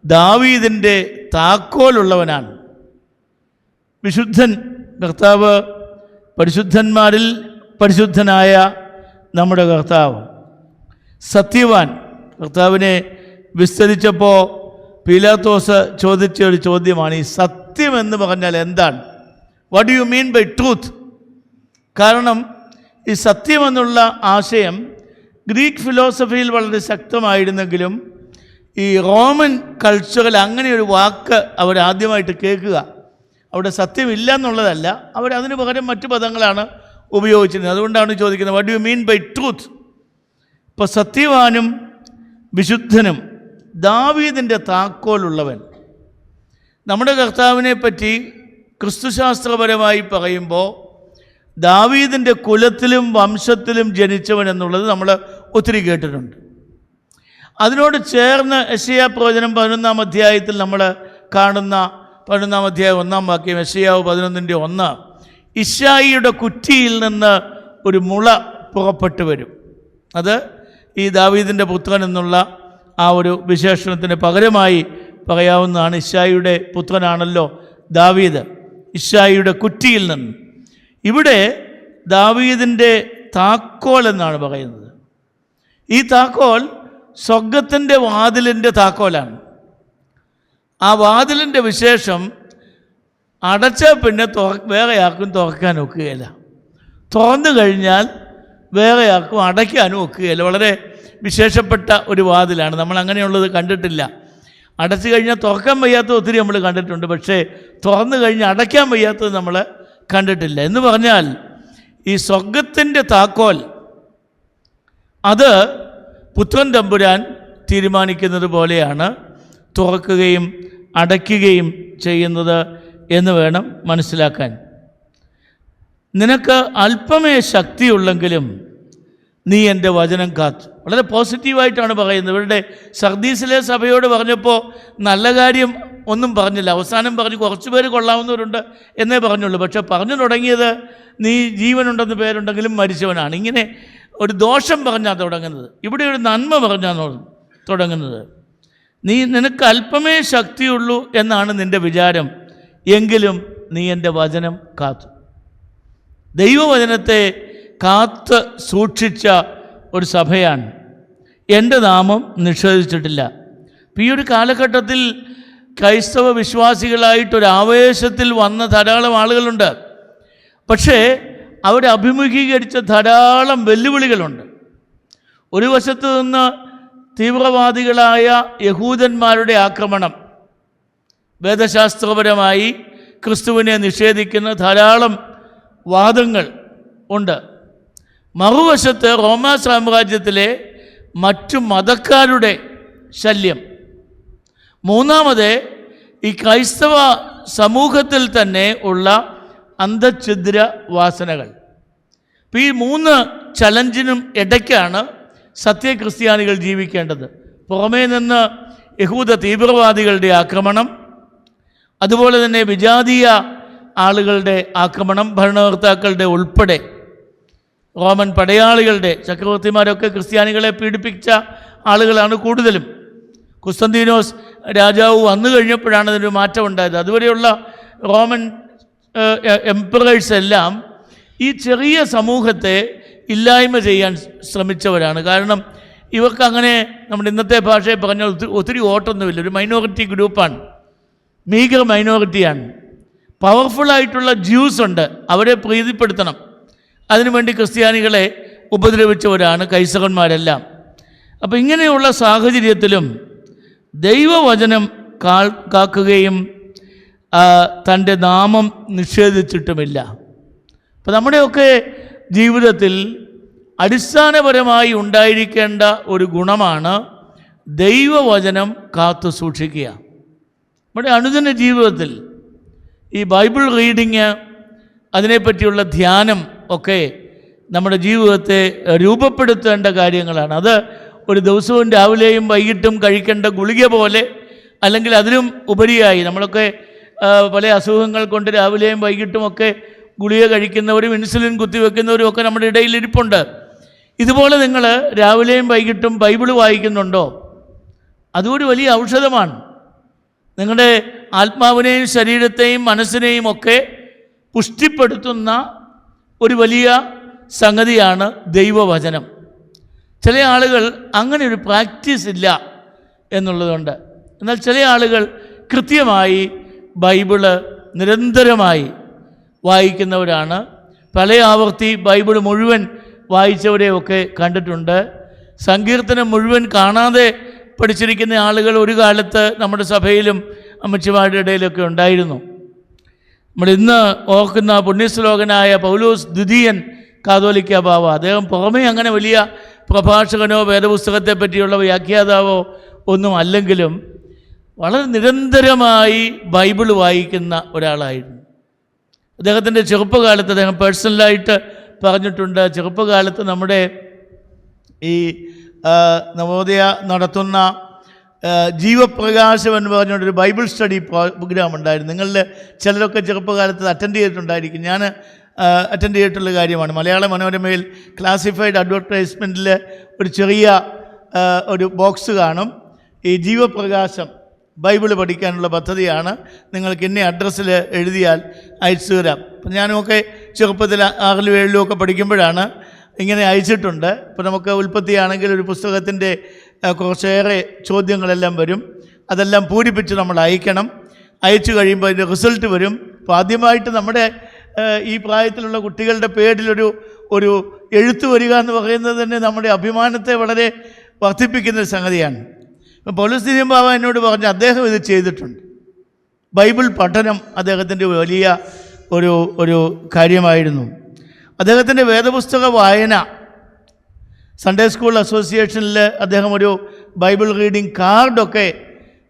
ദാവീദിൻ്റെ താക്കോലുള്ളവനാണ്. വിശുദ്ധൻ കർത്താവ്, പരിശുദ്ധന്മാരിൽ പരിശുദ്ധനായ നമ്മുടെ കർത്താവ്. സത്യവാൻ, കർത്താവിനെ വിസ്തരിച്ചപ്പോൾ പീലാത്തോസ് ചോദിച്ച ഒരു ചോദ്യമാണ്, ഈ സത്യം എന്ന് പറഞ്ഞാൽ എന്താണ്? What do you mean by truth? കാരണം ഈ സത്യമെന്നുള്ള ആശയം ഗ്രീക്ക് ഫിലോസഫിയിൽ വളരെ ശക്തമായിരുന്നെങ്കിലും ഈ റോമൻ കൾച്ചറിൽ അങ്ങനെ ഒരു വാക്ക് അവരാദ്യമായിട്ട് കേൾക്കുക. അവിടെ സത്യമില്ല എന്നുള്ളതല്ല, അവരതിന് പകരം മറ്റു പദങ്ങളാണ് ഉപയോഗിച്ചിരുന്നത്. അതുകൊണ്ടാണ് ചോദിക്കുന്നത്, what do you mean by truth? ഇപ്പോൾ സത്യവാനും വിശുദ്ധനും ദാവീദിൻ്റെ താക്കോലുള്ളവൻ. നമ്മുടെ കർത്താവിനെ പറ്റി ക്രിസ്തുശാസ്ത്രപരമായി പറയുമ്പോൾ ദാവീദിൻ്റെ കുലത്തിലും വംശത്തിലും ജനിച്ചവൻ എന്നുള്ളത് നമ്മൾ ഒത്തിരി കേട്ടിട്ടുണ്ട്. അതിനോട് ചേർന്ന് യെശയ്യാ പ്രവചനം 11-ാം അധ്യായത്തിൽ നമ്മൾ കാണുന്ന 11-ാം അധ്യായം 1-ാം വാക്യം, യെശയ്യാവ് 11:1, ഇശ്ശായിയുടെ കുറ്റിയിൽ നിന്ന് ഒരു മുള പുറപ്പെട്ടു വരും. അത് ഈ ദാവീദിൻ്റെ പുത്രൻ എന്നുള്ള ആ ഒരു വിശേഷണത്തിന് പകരമായി പറയാവുന്നതാണ്. ഇശ്ശായിയുടെ പുത്രനാണല്ലോ ദാവീദ്. ഇശ്ശായിയുടെ കുറ്റിയിൽ നിന്ന്. ഇവിടെ ദാവീദിൻ്റെ താക്കോൽ എന്നാണ് പറയുന്നത്. ഈ താക്കോൽ സ്വർഗത്തിൻ്റെ വാതിലിൻ്റെ താക്കോലാണ്. ആ വാതിലിൻ്റെ വിശേഷം അടച്ചാൽ പിന്നെ വേറെ ആർക്കും തുറക്കാൻ ഒക്കുകയില്ല, തുറന്നു കഴിഞ്ഞാൽ വേറെ ആർക്കും അടയ്ക്കാനും ഒക്കുകയില്ല. വളരെ വിശേഷപ്പെട്ട ഒരു വാതിലാണ്. നമ്മൾ അങ്ങനെയുള്ളത് കണ്ടിട്ടില്ല. അടച്ചു കഴിഞ്ഞാൽ തുറക്കാൻ വയ്യാത്തത് ഒത്തിരി നമ്മൾ കണ്ടിട്ടുണ്ട്, പക്ഷേ തുറന്നു കഴിഞ്ഞാൽ അടയ്ക്കാൻ വയ്യാത്തത് നമ്മൾ കണ്ടിട്ടില്ല. എന്ന് പറഞ്ഞാൽ ഈ സ്വർഗത്തിൻ്റെ താക്കോൽ അത് പുത്രൻ തമ്പുരാൻ തീരുമാനിക്കുന്നത് പോലെയാണ് തുറക്കുകയും അടയ്ക്കുകയും ചെയ്യുന്നത് എന്ന് വേണം മനസ്സിലാക്കാൻ. നിനക്ക് അല്പമേ ശക്തിയുള്ളെങ്കിലും നീ എൻ്റെ വചനം കാത്തു. വളരെ പോസിറ്റീവായിട്ടാണ് പറയുന്നത്. ഇവരുടെ സർദീസിലെ സഭയോട് പറഞ്ഞപ്പോൾ നല്ല കാര്യം ഒന്നും പറഞ്ഞില്ല. അവസാനം പറഞ്ഞു കുറച്ച് പേര് കൊള്ളാവുന്നവരുണ്ട് എന്നേ പറഞ്ഞുള്ളൂ. പക്ഷെ പറഞ്ഞു തുടങ്ങിയത് നീ ജീവനുണ്ടെന്ന് പേരുണ്ടെങ്കിലും മരിച്ചവനാണ്. ഇങ്ങനെ ഒരു ദോഷം പറഞ്ഞാൽ തുടങ്ങുന്നത്. ഇവിടെ ഒരു നന്മ പറഞ്ഞാൽ തുടങ്ങുന്നത്. നിനക്ക് അല്പമേ ശക്തിയുള്ളൂ എന്നാണ് നിൻ്റെ വിചാരം, എങ്കിലും നീ എൻ്റെ വചനം കാത്തു. ദൈവവചനത്തെ കാത്ത് സൂക്ഷിച്ച ഒരു സഭയാണ്. എൻ്റെ നാമം നിഷേധിച്ചിട്ടില്ല. ഈ ഒരു കാലഘട്ടത്തിൽ ക്രൈസ്തവ വിശ്വാസികളായിട്ടൊരു ആവേശത്തിൽ വന്ന ധാരാളം ആളുകളുണ്ട്. പക്ഷേ അവരെ അഭിമുഖീകരിച്ച ധാരാളം വെല്ലുവിളികളുണ്ട്. ഒരു വശത്ത് നിന്ന് തീവ്രവാദികളായ യഹൂദന്മാരുടെ ആക്രമണം, വേദശാസ്ത്രപരമായി ക്രിസ്തുവിനെ നിഷേധിക്കുന്ന ധാരാളം വാദങ്ങൾ ഉണ്ട്. മറുവശത്ത് റോമാ സാമ്രാജ്യത്തിലെ മറ്റു മതക്കാരുടെ ശല്യം. മൂന്നാമത് ഈ ക്രൈസ്തവ സമൂഹത്തിൽ തന്നെ ഉള്ള അന്ധഛിദ്ര വാസനകൾ. ഈ 3 ചലഞ്ചിനും ഇടയ്ക്കാണ് സത്യക്രിസ്ത്യാനികൾ ജീവിക്കേണ്ടത്. പുറമേ നിന്ന് യഹൂദ തീവ്രവാദികളുടെ ആക്രമണം, അതുപോലെ തന്നെ വിജാതീയ ആളുകളുടെ ആക്രമണം, ഭരണകർത്താക്കളുടെ ഉൾപ്പെടെ റോമൻ പടയാളികളുടെ, ചക്രവർത്തിമാരൊക്കെ ക്രിസ്ത്യാനികളെ പീഡിപ്പിച്ച ആളുകളാണ് കൂടുതലും. കുസ്തന്തീനോസ് രാജാവ് വന്നു കഴിഞ്ഞപ്പോഴാണ് അതിനൊരു മാറ്റം ഉണ്ടായത്. അതുവരെയുള്ള റോമൻ എംപറേഴ്സ് എല്ലാം ഈ ചെറിയ സമൂഹത്തെ ഇല്ലായ്മ ചെയ്യാൻ ശ്രമിച്ചവരാണ്. കാരണം ഇവർക്ക് അങ്ങനെ നമ്മുടെ ഇന്നത്തെ ഭാഷയെ പറഞ്ഞാൽ ഒത്തിരി വോട്ടൊന്നുമില്ല. ഒരു മൈനോറിറ്റി ഗ്രൂപ്പാണ്, മീഗർ മൈനോറിറ്റിയാണ്. പവർഫുള്ളായിട്ടുള്ള ജ്യൂസ് ഉണ്ട്, അവരെ പ്രീതിപ്പെടുത്തണം. അതിനുവേണ്ടി ക്രിസ്ത്യാനികളെ ഉപദ്രവിച്ചവരാണ് കൈസകന്മാരെല്ലാം. അപ്പം ഇങ്ങനെയുള്ള സാഹചര്യത്തിലും ദൈവവചനം കാക്കുകയും തൻ്റെ നാമം നിഷേധിച്ചിട്ടുമില്ല. അപ്പം നമ്മുടെയൊക്കെ ജീവിതത്തിൽ അടിസ്ഥാനപരമായി ഉണ്ടായിരിക്കേണ്ട ഒരു ഗുണമാണ് ദൈവവചനം കാത്തു സൂക്ഷിക്കുക. നമ്മുടെ അനുദിന ജീവിതത്തിൽ ഈ ബൈബിൾ റീഡിങ്, അതിനെപ്പറ്റിയുള്ള ധ്യാനം ഒക്കെ നമ്മുടെ ജീവിതത്തെ രൂപപ്പെടുത്തേണ്ട കാര്യങ്ങളാണ്. അത് ഒരു ദിവസവും രാവിലെയും വൈകിട്ടും കഴിക്കേണ്ട ഗുളിക പോലെ, അല്ലെങ്കിൽ അതിലും ഉപരിയായി നമ്മളൊക്കെ പല അസുഖങ്ങൾ കൊണ്ട് രാവിലെയും വൈകിട്ടുമൊക്കെ ഗുളിക കഴിക്കുന്നവരും ഇൻസുലിൻ കുത്തിവെക്കുന്നവരും ഒക്കെ നമ്മുടെ ഇടയിൽ ഇരിപ്പുണ്ട്. ഇതുപോലെ നിങ്ങൾ രാവിലെയും വൈകിട്ടും ബൈബിൾ വായിക്കുന്നുണ്ടോ? അതൊരു വലിയ ഔഷധമാണ്. നിങ്ങളുടെ ആത്മാവിനെയും ശരീരത്തെയും മനസ്സിനെയും ഒക്കെ പുഷ്ടിപ്പെടുത്തുന്ന ഒരു വലിയ സംഗതിയാണ് ദൈവവചനം. ചില ആളുകൾ അങ്ങനെ ഒരു പ്രാക്ടീസ് ഇല്ല എന്നുള്ളതുകൊണ്ട്. എന്നാൽ ചില ആളുകൾ കൃത്യമായി ബൈബിള് നിരന്തരമായി വായിക്കുന്നവരാണ്. പല ആവർത്തി ബൈബിൾ മുഴുവൻ വായിച്ചവരെയൊക്കെ കണ്ടിട്ടുണ്ട്. സങ്കീർത്തനം മുഴുവൻ കാണാതെ പഠിച്ചിരിക്കുന്ന ആളുകൾ ഒരു കാലത്ത് നമ്മുടെ സഭയിലും അമ്മച്ചിമാരുടെ ഇടയിലൊക്കെ ഉണ്ടായിരുന്നു. നമ്മളിന്ന് ഓർക്കുന്ന പുണ്യശ്ലോകനായ പൗലോസ് ദ്വിതീയൻ കാതോലിക്ക ബാവ, അദ്ദേഹം പുറമേ അങ്ങനെ വലിയ പ്രഭാഷകനോ വേദപുസ്തകത്തെ പറ്റിയുള്ള വ്യാഖ്യാതാവോ ഒന്നും അല്ലെങ്കിലും വളരെ നിരന്തരമായി ബൈബിൾ വായിക്കുന്ന ഒരാളായിരുന്നു. അദ്ദേഹത്തിൻ്റെ ചെറുപ്പകാലത്ത് അദ്ദേഹം പേഴ്സണലായിട്ട് പറഞ്ഞിട്ടുണ്ട്, ചെറുപ്പകാലത്ത് നമ്മുടെ ഈ നവോദയ നടത്തുന്ന ജീവപ്രകാശം എന്ന് പറഞ്ഞുകൊണ്ടൊരു ബൈബിൾ സ്റ്റഡി പ്രോഗ്രാം ഉണ്ടായിരുന്നു. നിങ്ങളിൽ ചിലരൊക്കെ ചെറുപ്പകാലത്ത് അറ്റൻഡ് ചെയ്തിട്ടുണ്ടായിരിക്കും. ഞാൻ അറ്റൻഡ് ചെയ്തിട്ടുള്ള കാര്യമാണ്. മലയാള മനോരമയിൽ ക്ലാസിഫൈഡ് അഡ്വർടൈസ്മെൻറ്റിൽ ഒരു ചെറിയ ഒരു ബോക്സ് കാണും. ഈ ജീവപ്രകാശം ബൈബിൾ പഠിക്കാനുള്ള പദ്ധതിയാണ്, നിങ്ങൾക്ക് ഇന്ന അഡ്രസ്സിൽ എഴുതിയാൽ അയച്ചു തരാം. അപ്പം ഞാനുമൊക്കെ ചെറുപ്പത്തിൽ 6ലും 7ലും ഒക്കെ പഠിക്കുമ്പോഴാണ് ഇങ്ങനെ അയച്ചിട്ടുണ്ട്. ഇപ്പോൾ നമുക്ക് ഉൽപ്പത്തിയാണെങ്കിൽ ഒരു പുസ്തകത്തിൻ്റെ കുറച്ചേറെ ചോദ്യങ്ങളെല്ലാം വരും. അതെല്ലാം പൂരിപ്പിച്ച് നമ്മൾ അയക്കണം. അയച്ചു കഴിയുമ്പോൾ അതിൻ്റെ റിസൾട്ട് വരും. അപ്പോൾ ആദ്യമായിട്ട് നമ്മുടെ ഈ പ്രായത്തിലുള്ള കുട്ടികളുടെ പേരിലൊരു എഴുത്ത് വരിക എന്ന് പറയുന്നത് തന്നെ നമ്മുടെ അഭിമാനത്തെ വളരെ വർദ്ധിപ്പിക്കുന്നൊരു സംഗതിയാണ്. ഇപ്പോൾ പൗലോസ് ബാവ എന്നോട് പറഞ്ഞു, അദ്ദേഹം ഇത് ചെയ്തിട്ടുണ്ട്. ബൈബിൾ പഠനം അദ്ദേഹത്തിൻ്റെ വലിയ ഒരു കാര്യമായിരുന്നു. അദ്ദേഹത്തിൻ്റെ വേദപുസ്തക വായന, സൺഡേ സ്കൂൾ അസോസിയേഷനിൽ അദ്ദേഹം ഒരു ബൈബിൾ റീഡിംഗ് കാർഡൊക്കെ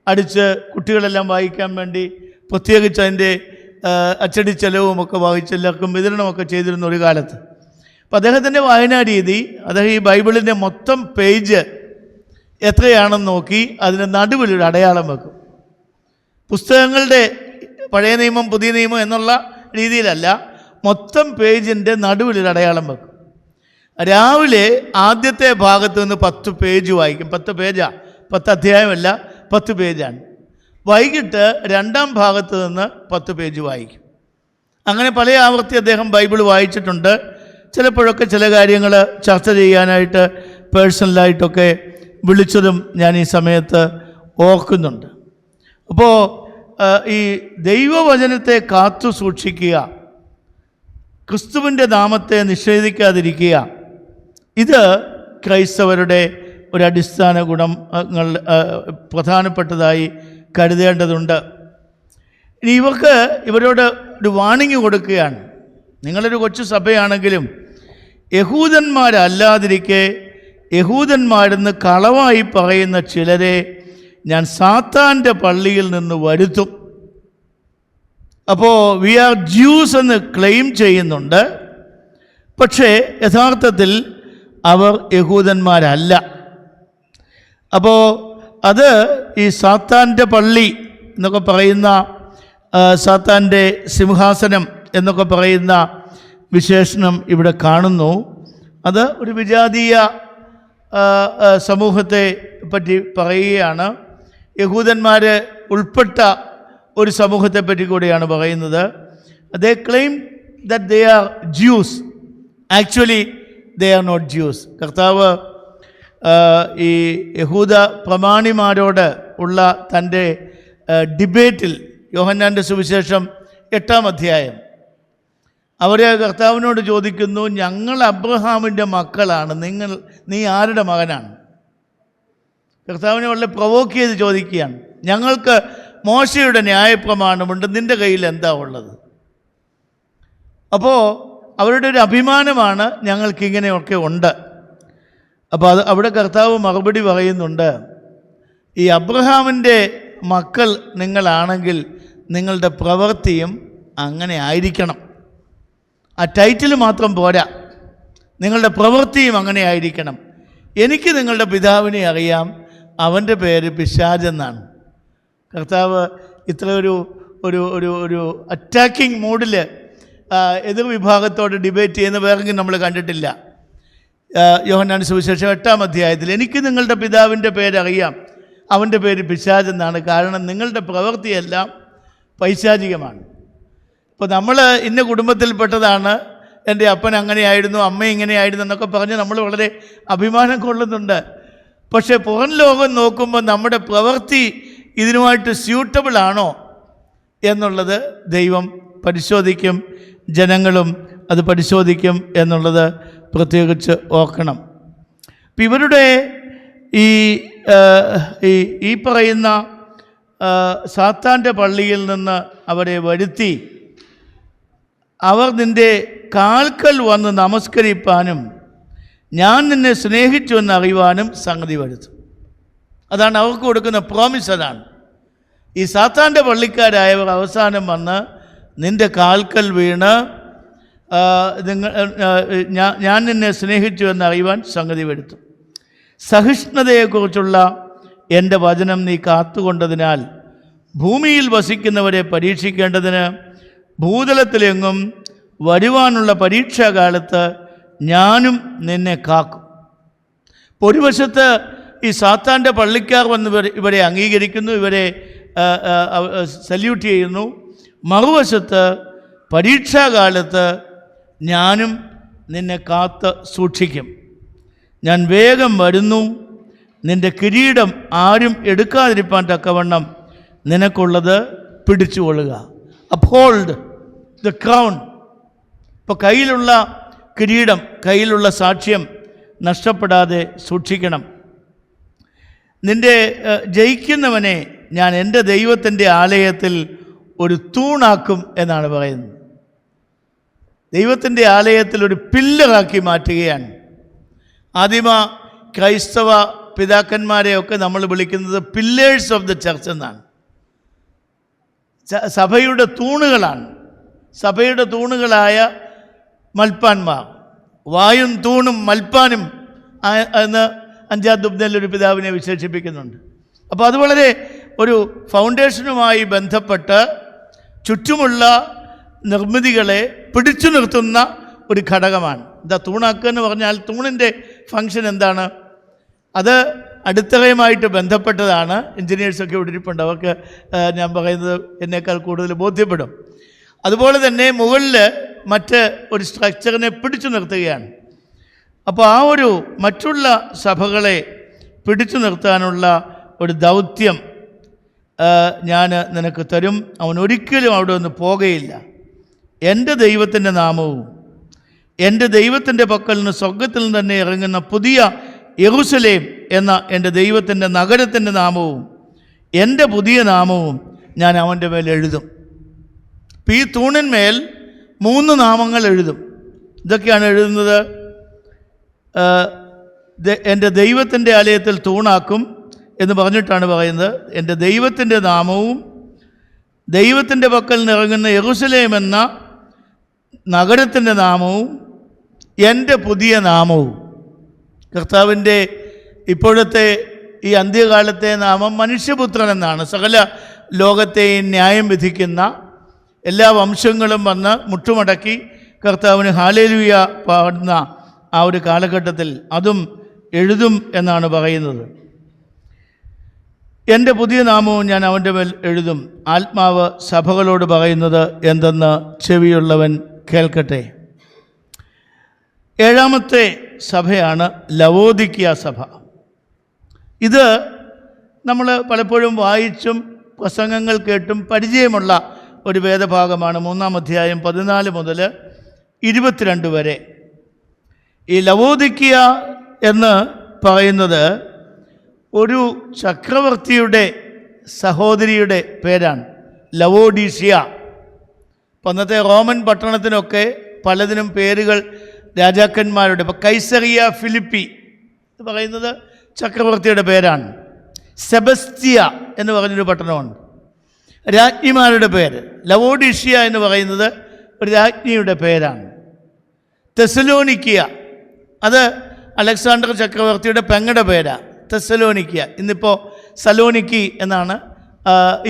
അടിച്ച് കുട്ടികളെല്ലാം വായിക്കാൻ വേണ്ടി പ്രത്യേകിച്ച് അതിൻ്റെ അച്ചടി ചെലവുമൊക്കെ വായിച്ച് എല്ലാവർക്കും വിതരണമൊക്കെ ചെയ്തിരുന്ന ഒരു കാലത്ത്. അപ്പോൾ അദ്ദേഹത്തിൻ്റെ വായനാ രീതി, അദ്ദേഹം ഈ ബൈബിളിൻ്റെ മൊത്തം പേജ് എത്രയാണെന്ന് നോക്കി അതിന് നടുവിലൊരു അടയാളം വെക്കും. പുസ്തകങ്ങളുടെ പഴയ നിയമം പുതിയ നിയമം എന്നുള്ള രീതിയിലല്ല, മൊത്തം പേജിൻ്റെ നടുവിലൊരു അടയാളം വെക്കും. രാവിലെ ആദ്യത്തെ ഭാഗത്ത് നിന്ന് 10 പേജ് വായിക്കും. 10 പേജാണ്, 10 അധ്യായമല്ല, 10 പേജാണ്. വൈകിട്ട് 2ാം ഭാഗത്ത് നിന്ന് 10 പേജ് വായിക്കും. അങ്ങനെ പല ആവർത്തി അദ്ദേഹം ബൈബിൾ വായിച്ചിട്ടുണ്ട്. ചിലപ്പോഴൊക്കെ ചില കാര്യങ്ങൾ ചർച്ച ചെയ്യാനായിട്ട് പേഴ്സണലായിട്ടൊക്കെ വിളിച്ചതും ഞാൻ ഈ സമയത്ത് ഓർക്കുന്നുണ്ട്. അപ്പോൾ ഈ ദൈവവചനത്തെ കാത്തു സൂക്ഷിക്കുക, ക്രിസ്തുവിൻ്റെ നാമത്തെ നിഷേധിക്കാതിരിക്കുക, ഇത് ക്രൈസ്തവരുടെ ഒരടിസ്ഥാന ഗുണങ്ങൾ പ്രധാനപ്പെട്ടതായി കരുതേണ്ടതുണ്ട്. ഇനി ഇവരോട് ഒരു വാണിംഗ് കൊടുക്കുകയാണ്. നിങ്ങളൊരു കൊച്ചു സഭയാണെങ്കിലും യഹൂദന്മാരല്ലാതിരിക്കെ യഹൂദന്മാരെന്ന് കളവായി പറയുന്ന ചിലരെ ഞാൻ സാത്താൻ്റെ പള്ളിയിൽ നിന്ന് വരുത്തും. അപ്പോൾ വി ആർ ജ്യൂസ് എന്ന് ക്ലെയിം ചെയ്യുന്നുണ്ട്, പക്ഷേ യഥാർത്ഥത്തിൽ അവർ യഹൂദന്മാരല്ല. അപ്പോൾ അത് ഈ സാത്താൻ്റെ പള്ളി എന്നൊക്കെ പറയുന്ന, സാത്താൻ്റെ സിംഹാസനം എന്നൊക്കെ പറയുന്ന വിശേഷണം ഇവിടെ കാണുന്നു. അത് ഒരു വിജാതീയ സമൂഹത്തെ പറ്റി പറയുകയാണ്. യഹൂദന്മാർ ഉൾപ്പെട്ട ഒരു സമൂഹത്തെപ്പറ്റി കൂടിയാണ് പറയുന്നത്. They claim that they are Jews, actually they are not Jews. കർത്താവ് ഈ യഹൂദ പ്രമാണിമാരോട് ഉള്ള തൻ്റെ ഡിബേറ്റിൽ, യോഹന്നാൻ്റെ സുവിശേഷം 8-ാം അധ്യായം, അവരെ കർത്താവിനോട് ചോദിക്കുന്നു, ഞങ്ങൾ അബ്രഹാമിൻ്റെ മക്കളാണ്, നീ ആരുടെ മകനാണ്? കർത്താവിനെ വളരെ പ്രൊവോക്ക് ചെയ്ത് ചോദിക്കുകയാണ്. ഞങ്ങൾക്ക് മോശയുടെ ന്യായപ്രമാണമുണ്ട്, നിൻ്റെ കയ്യിൽ എന്താ ഉള്ളത്? അപ്പോൾ അവരുടെ ഒരു അഭിമാനമാണ് ഞങ്ങൾക്കിങ്ങനെയൊക്കെ ഉണ്ട്. അപ്പോൾ അവിടെ കർത്താവ് മറുപടി പറയുന്നുണ്ട്, ഈ അബ്രഹാമിൻ്റെ മക്കൾ നിങ്ങളാണെങ്കിൽ നിങ്ങളുടെ പ്രവൃത്തിയും അങ്ങനെ ആയിരിക്കണം. ആ ടൈറ്റിൽ മാത്രം പോരാ, നിങ്ങളുടെ പ്രവൃത്തിയും അങ്ങനെ ആയിരിക്കണം. എനിക്ക് നിങ്ങളുടെ പിതാവിനെ അറിയാം, അവൻ്റെ പേര് പിശാചെന്നാണ്. കർത്താവ് ഇത്ര ഒരു അറ്റാക്കിംഗ് മൂഡിൽ എതിർ വിഭാഗത്തോട് ഡിബേറ്റ് ചെയ്യുന്ന വേറെങ്കിലും നമ്മൾ കണ്ടിട്ടില്ല. യോഹന്നാൻ സുവിശേഷം 8-ാം അധ്യായത്തിൽ എനിക്ക് നിങ്ങളുടെ പിതാവിൻ്റെ പേരറിയാം, അവൻ്റെ പേര് പിശാചെന്നാണ്, കാരണം നിങ്ങളുടെ പ്രവൃത്തിയെല്ലാം പൈശാചികമാണ്. ഇപ്പോൾ നമ്മൾ ഇന്ന കുടുംബത്തിൽപ്പെട്ടതാണ്, എൻ്റെ അപ്പൻ അങ്ങനെയായിരുന്നു, അമ്മ ഇങ്ങനെയായിരുന്നു എന്നൊക്കെ പറഞ്ഞ് നമ്മൾ വളരെ അഭിമാനം കൊള്ളുന്നുണ്ട്. പക്ഷേ പുറം ലോകം നോക്കുമ്പോൾ നമ്മുടെ പ്രവൃത്തി ഇതിനുമായിട്ട് സ്യൂട്ടബിൾ ആണോ എന്നുള്ളത് ദൈവം പരിശോധിക്കും, ജനങ്ങളും അത് പരിശോധിക്കും എന്നുള്ളത് പ്രത്യേകിച്ച് ഓർക്കണം. ഇപ്പം ഇവരുടെ ഈ പറയുന്ന സാത്താൻ്റെ പള്ളിയിൽ നിന്ന് അവരെ വരുത്തി അവർ നിൻ്റെ കാൽക്കൽ വന്ന് നമസ്കരിപ്പാനും ഞാൻ നിന്നെ സ്നേഹിച്ചു എന്നറിയുവാനും സംഗതി വരുത്തും. അതാണ് അവർക്ക് കൊടുക്കുന്ന പ്രോമിസ്. അതാണ് ഈ സാത്താൻ്റെ പള്ളിക്കാരായവർ അവസാനം വന്ന് നിൻ്റെ കാൽക്കൽ വീണ് ഞാൻ നിന്നെ സ്നേഹിച്ചു എന്നറിയുവാൻ സംഗതി വരുത്തും. സഹിഷ്ണുതയെക്കുറിച്ചുള്ള എൻ്റെ വചനം നീ കാത്തുകൊണ്ടതിനാൽ ഭൂമിയിൽ വസിക്കുന്നവരെ പരീക്ഷിക്കേണ്ടതിന് ഭൂതലത്തിലെങ്ങും വരുവാനുള്ള പരീക്ഷാകാലത്ത് ഞാനും നിന്നെ കാക്കും. ഒരു വശത്ത് ഈ സാത്താൻ്റെ പള്ളിക്കാർ വന്ന് ഇവരെ അംഗീകരിക്കുന്നു, ഇവരെ സല്യൂട്ട് ചെയ്യുന്നു. മറുവശത്ത് പരീക്ഷാകാലത്ത് ഞാനും നിന്നെ കാത്ത് സൂക്ഷിക്കും. ഞാൻ വേഗം വരുന്നു, നിൻ്റെ കിരീടം ആരും എടുക്കാതിരിപ്പാൻ തക്കവണ്ണം നിനക്കുള്ളത് പിടിച്ചുകൊള്ളുക. Uphold the crown. ഇപ്പോൾ കയ്യിലുള്ള കിരീടം, കയ്യിലുള്ള സാക്ഷ്യം നഷ്ടപ്പെടാതെ സൂക്ഷിക്കണം. നിൻ്റെ ജയിക്കുന്നവനെ ഞാൻ എൻ്റെ ദൈവത്തിൻ്റെ ആലയത്തിൽ ഒരു തൂണാക്കും എന്നാണ് പറയുന്നത്. ദൈവത്തിൻ്റെ ആലയത്തിൽ ഒരു പില്ലറാക്കി മാറ്റുകയാണ്. ആദിമ ക്രൈസ്തവ പിതാക്കന്മാരെയൊക്കെ നമ്മൾ വിളിക്കുന്നത് പില്ലേഴ്സ് ഓഫ് ദ ചർച്ച് എന്നാണ്. സഭയുടെ തൂണുകളാണ്. സഭയുടെ തൂണുകളായ മൽപ്പാന്മാർ, വായും തൂണും മൽപ്പാനും എന്ന് 5-ാം ദുബ്ദയിലൊരു പിതാവിനെ വിശേഷിപ്പിക്കുന്നുണ്ട്. അപ്പോൾ അത് വളരെ ഒരു ഫൗണ്ടേഷനുമായി ബന്ധപ്പെട്ട് ചുറ്റുമുള്ള നിർമ്മിതികളെ പിടിച്ചു നിർത്തുന്ന ഒരു ഘടകമാണ്. എന്താ തൂണാക്കുക എന്ന് പറഞ്ഞാൽ തൂണിൻ്റെ ഫങ്ഷൻ എന്താണ്? അത് അടിത്തറയുമായിട്ട് ബന്ധപ്പെട്ടതാണ്. എൻജിനീയേഴ്സൊക്കെ ഇവിടെ ഇരിപ്പുണ്ട്, അവർക്ക് ഞാൻ പറയുന്നത് എന്നേക്കാൾ കൂടുതൽ ബോധ്യപ്പെടും. അതുപോലെ തന്നെ മുകളിൽ മറ്റ് ഒരു സ്ട്രക്ചറിനെ പിടിച്ചു നിർത്തുകയാണ്. അപ്പോൾ ആ ഒരു മറ്റുള്ള സഭകളെ പിടിച്ചു നിർത്താനുള്ള ഒരു ദൗത്യം ഞാൻ നിനക്ക് തരും. അവൻ ഒരിക്കലും അവിടെ നിന്ന് പോകുകയില്ല. എൻ്റെ ദൈവത്തിൻ്റെ നാമവും എൻ്റെ ദൈവത്തിൻ്റെ പക്കൽ നിന്ന് സ്വർഗത്തിൽ നിന്ന് തന്നെ ഇറങ്ങുന്ന പുതിയ യെരൂശലേം എന്ന എൻ്റെ ദൈവത്തിൻ്റെ നഗരത്തിൻ്റെ നാമവും എൻ്റെ പുതിയ നാമവും ഞാൻ അവൻ്റെ മേൽ എഴുതും. ഈ തൂണിന്മേൽ 3 നാമങ്ങൾ എഴുതും. ഇതൊക്കെയാണ് എഴുതുന്നത്. എൻ്റെ ദൈവത്തിൻ്റെ ആലയത്തിൽ തൂണാക്കും എന്ന് പറഞ്ഞിട്ടാണ് പറയുന്നത്. എൻ്റെ ദൈവത്തിൻ്റെ നാമവും ദൈവത്തിൻ്റെ പക്കൽ നിറങ്ങുന്ന യെരൂശലേം എന്ന നഗരത്തിൻ്റെ നാമവും എൻ്റെ പുതിയ നാമവും. കർത്താവിൻ്റെ ഇപ്പോഴത്തെ ഈ അന്ത്യകാലത്തെ നാമം മനുഷ്യപുത്രൻ എന്നാണ്. സകല ലോകത്തെയും ന്യായം വിധിക്കുന്ന എല്ലാ വംശങ്ങളും വന്ന് മുട്ടുമടക്കി കർത്താവിന് ഹല്ലേലൂയ പാടുന്ന ആ ഒരു കാലഘട്ടത്തിൽ അതും എഴുതും എന്നാണ് പറയുന്നത്. എൻ്റെ പുതിയ നാമവും ഞാൻ അവൻ്റെ മേൽ എഴുതും. ആത്മാവ് സഭകളോട് പറയുന്നത് എന്തെന്ന് ചെവിയുള്ളവൻ കേൾക്കട്ടെ. 7ാമത്തെ സഭയാണ് ലവോദിക്കിയ സഭ. ഇത് നമ്മൾ പലപ്പോഴും വായിച്ചും പ്രസംഗങ്ങൾ കേട്ടും പരിചയമുള്ള ഒരു വേദഭാഗമാണ്. 3-ാം അധ്യായം 14 മുതൽ 22 വരെ. ഈ ലവോദിക്കിയ എന്ന് പറയുന്നത് ഒരു ചക്രവർത്തിയുടെ സഹോദരിയുടെ പേരാണ്, ലവോഡീഷ്യ. അന്നത്തെ റോമൻ പട്ടണത്തിനൊക്കെ പലതിനും പേരുകൾ രാജാക്കന്മാരുടെ, ഇപ്പോൾ കൈസറിയ ഫിലിപ്പി എന്ന് പറയുന്നത് ചക്രവർത്തിയുടെ പേരാണ്. സെബസ്റ്റിയ എന്ന് പറഞ്ഞൊരു പട്ടണമുണ്ട്, രാജ്ഞിമാരുടെ പേര്. ലവോഡീഷ്യ എന്ന് പറയുന്നത് ഒരു രാജ്ഞിയുടെ പേരാണ്. തെസലോനിക്കിയ, അത് അലക്സാണ്ടർ ചക്രവർത്തിയുടെ പെങ്ങളുടെ പേരാണ്, തെസലോനിക്കിയ. ഇന്നിപ്പോൾ സലോനിക്കി എന്നാണ്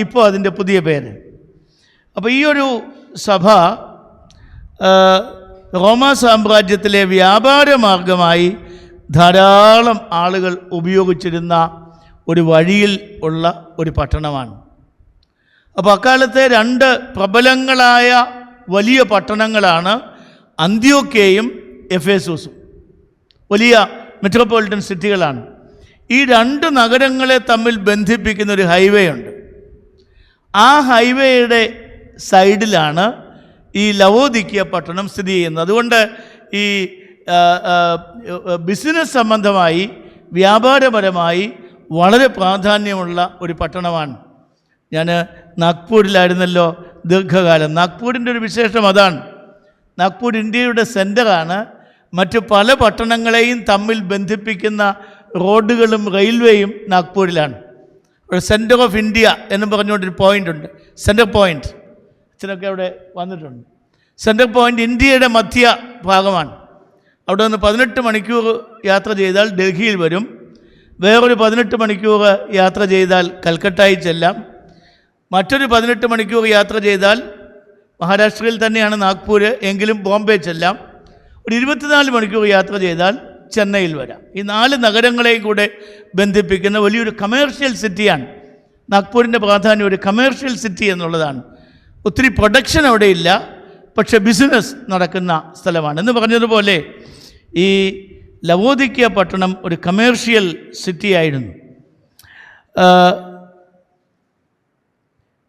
ഇപ്പോൾ അതിൻ്റെ പുതിയ പേര്. അപ്പോൾ ഈ ഒരു സഭ റോമാ സാമ്രാജ്യത്തിലെ വ്യാപാര മാർഗമായി ധാരാളം ആളുകൾ ഉപയോഗിച്ചിരുന്ന ഒരു വഴിയിൽ ഉള്ള ഒരു പട്ടണമാണ്. അപ്പോൾ അക്കാലത്തെ 2 പ്രബലങ്ങളായ വലിയ പട്ടണങ്ങളാണ് അന്ത്യോക്യയും എഫേസൂസും. വലിയ മെട്രോപൊളിറ്റൻ സിറ്റികളാണ്. ഈ 2 നഗരങ്ങളെ തമ്മിൽ ബന്ധിപ്പിക്കുന്ന ഒരു ഹൈവേ ഉണ്ട്. ആ ഹൈവേയുടെ സൈഡിലാണ് ഈ ലവോദിക്കിയ പട്ടണം സ്ഥിതി ചെയ്യുന്നത്. അതുകൊണ്ട് ഈ ബിസിനസ് സംബന്ധമായി, വ്യാപാരപരമായി വളരെ പ്രാധാന്യമുള്ള ഒരു പട്ടണമാണ്. ഞാൻ നാഗ്പൂരിലായിരുന്നല്ലോ ദീർഘകാലം. നാഗ്പൂരിൻ്റെ ഒരു വിശേഷം അതാണ്. നാഗ്പൂർ ഇന്ത്യയുടെ സെൻറ്ററാണ്. മറ്റു പല പട്ടണങ്ങളെയും തമ്മിൽ ബന്ധിപ്പിക്കുന്ന റോഡുകളും റെയിൽവേയും നാഗ്പൂരിലാണ്. ഒരു സെൻറ്റർ ഓഫ് ഇന്ത്യ എന്ന് പറഞ്ഞുകൊണ്ടൊരു പോയിൻ്റ് ഉണ്ട്, സെൻറ്റർ പോയിൻ്റ്. അച്ഛനൊക്കെ അവിടെ വന്നിട്ടുണ്ട്. സെൻറ്റർ പോയിൻ്റ് ഇന്ത്യയുടെ മധ്യ ഭാഗമാണ്. അവിടെ നിന്ന് 18 മണിക്കൂർ യാത്ര ചെയ്താൽ ഡൽഹിയിൽ വരും. വേറൊരു 18 മണിക്കൂർ യാത്ര ചെയ്താൽ കൽക്കട്ടയിൽ ചെല്ലാം. മറ്റൊരു 18 മണിക്കൂർ യാത്ര ചെയ്താൽ മഹാരാഷ്ട്രയിൽ തന്നെയാണ് നാഗ്പൂർ, എങ്കിലും ബോംബെ ചെല്ലാം. ഒരു 24 മണിക്കൂർ യാത്ര ചെയ്താൽ ചെന്നൈയിൽ വരാം. ഈ 4 നഗരങ്ങളെയും കൂടെ ബന്ധിപ്പിക്കുന്ന വലിയൊരു കമേഴ്ഷ്യൽ സിറ്റിയാണ് നാഗ്പൂരിൻ്റെ പ്രാധാന്യം. ഒരു കമേഴ്ഷ്യൽ സിറ്റി എന്നുള്ളതാണ്. ഒത്തിരി പ്രൊഡക്ഷൻ അവിടെ ഇല്ല, പക്ഷെ ബിസിനസ് നടക്കുന്ന സ്ഥലമാണ്. എന്ന് പറഞ്ഞതുപോലെ ഈ ലവോദിക്കിയ പട്ടണം ഒരു കമേഴ്ഷ്യൽ സിറ്റി ആയിരുന്നു.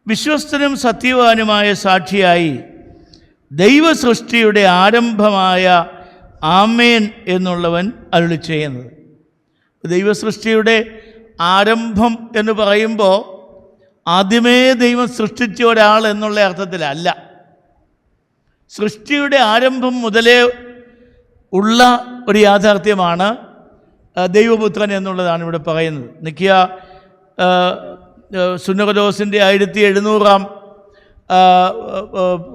വിശ്വസ്തനും സത്യവാനുമായ സാക്ഷിയായി ദൈവസൃഷ്ടിയുടെ ആരംഭമായ ആമേൻ എന്നുള്ളവൻ അരുളി ചെയ്യുന്നത്. ദൈവസൃഷ്ടിയുടെ ആരംഭം എന്ന് പറയുമ്പോൾ ആദ്യമേ ദൈവം സൃഷ്ടിച്ച ഒരാൾ എന്നുള്ള അർത്ഥത്തിലല്ല. സൃഷ്ടിയുടെ ആരംഭം മുതലേ ഉള്ള ഒരു യാഥാർത്ഥ്യമാണ് ദൈവപുത്രൻ എന്നുള്ളതാണ് ഇവിടെ പറയുന്നത്. നിക്കിയ സുന്നകദോസിൻ്റെ 1700-ാം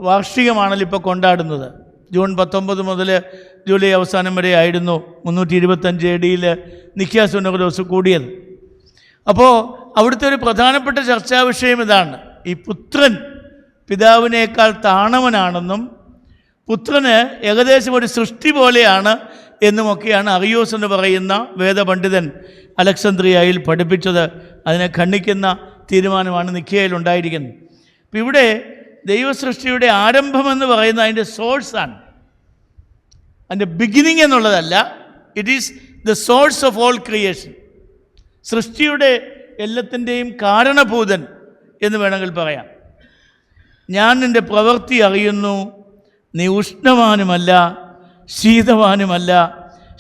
വാർഷികമാണല്ലോ ഇപ്പോൾ കൊണ്ടാടുന്നത്. ജൂൺ 19 മുതൽ ജൂലൈ അവസാനം വരെ ആയിരുന്നു 325 AD നിക്കിയ സുന്നകദോസ് കൂടിയത്. അപ്പോൾ അവിടുത്തെ ഒരു പ്രധാനപ്പെട്ട ചർച്ചാ വിഷയം ഇതാണ്. ഈ പുത്രൻ പിതാവിനേക്കാൾ താണവനാണെന്നും പുത്രന് ഏകദേശം ഒരു സൃഷ്ടി പോലെയാണ് എന്നുമൊക്കെയാണ് അറിയോസ് എന്ന് പറയുന്ന വേദപണ്ഡിതൻ അലക്സാന്ദ്രിയയിൽ പഠിപ്പിച്ചത്. അതിനെ ഖണ്ഡിക്കുന്ന തീരുമാനമാണ് നിക്കിയയിൽ ഉണ്ടായിരിക്കുന്നത്. അപ്പം ഇവിടെ ദൈവസൃഷ്ടിയുടെ ആരംഭമെന്ന് പറയുന്നത് അതിൻ്റെ സോഴ്സാണ്, അതിൻ്റെ ബിഗിനിങ് എന്നുള്ളതല്ല. It is the source of all creation. സൃഷ്ടിയുടെ എല്ലാത്തിൻ്റെയും കാരണഭൂതൻ എന്ന് വേണമെങ്കിൽ പറയാം. ഞാൻ നിൻ്റെ പ്രവൃത്തി അറിയുന്നു, നീ ഉഷ്ണവാനുമല്ല ശീതവാനുമല്ല.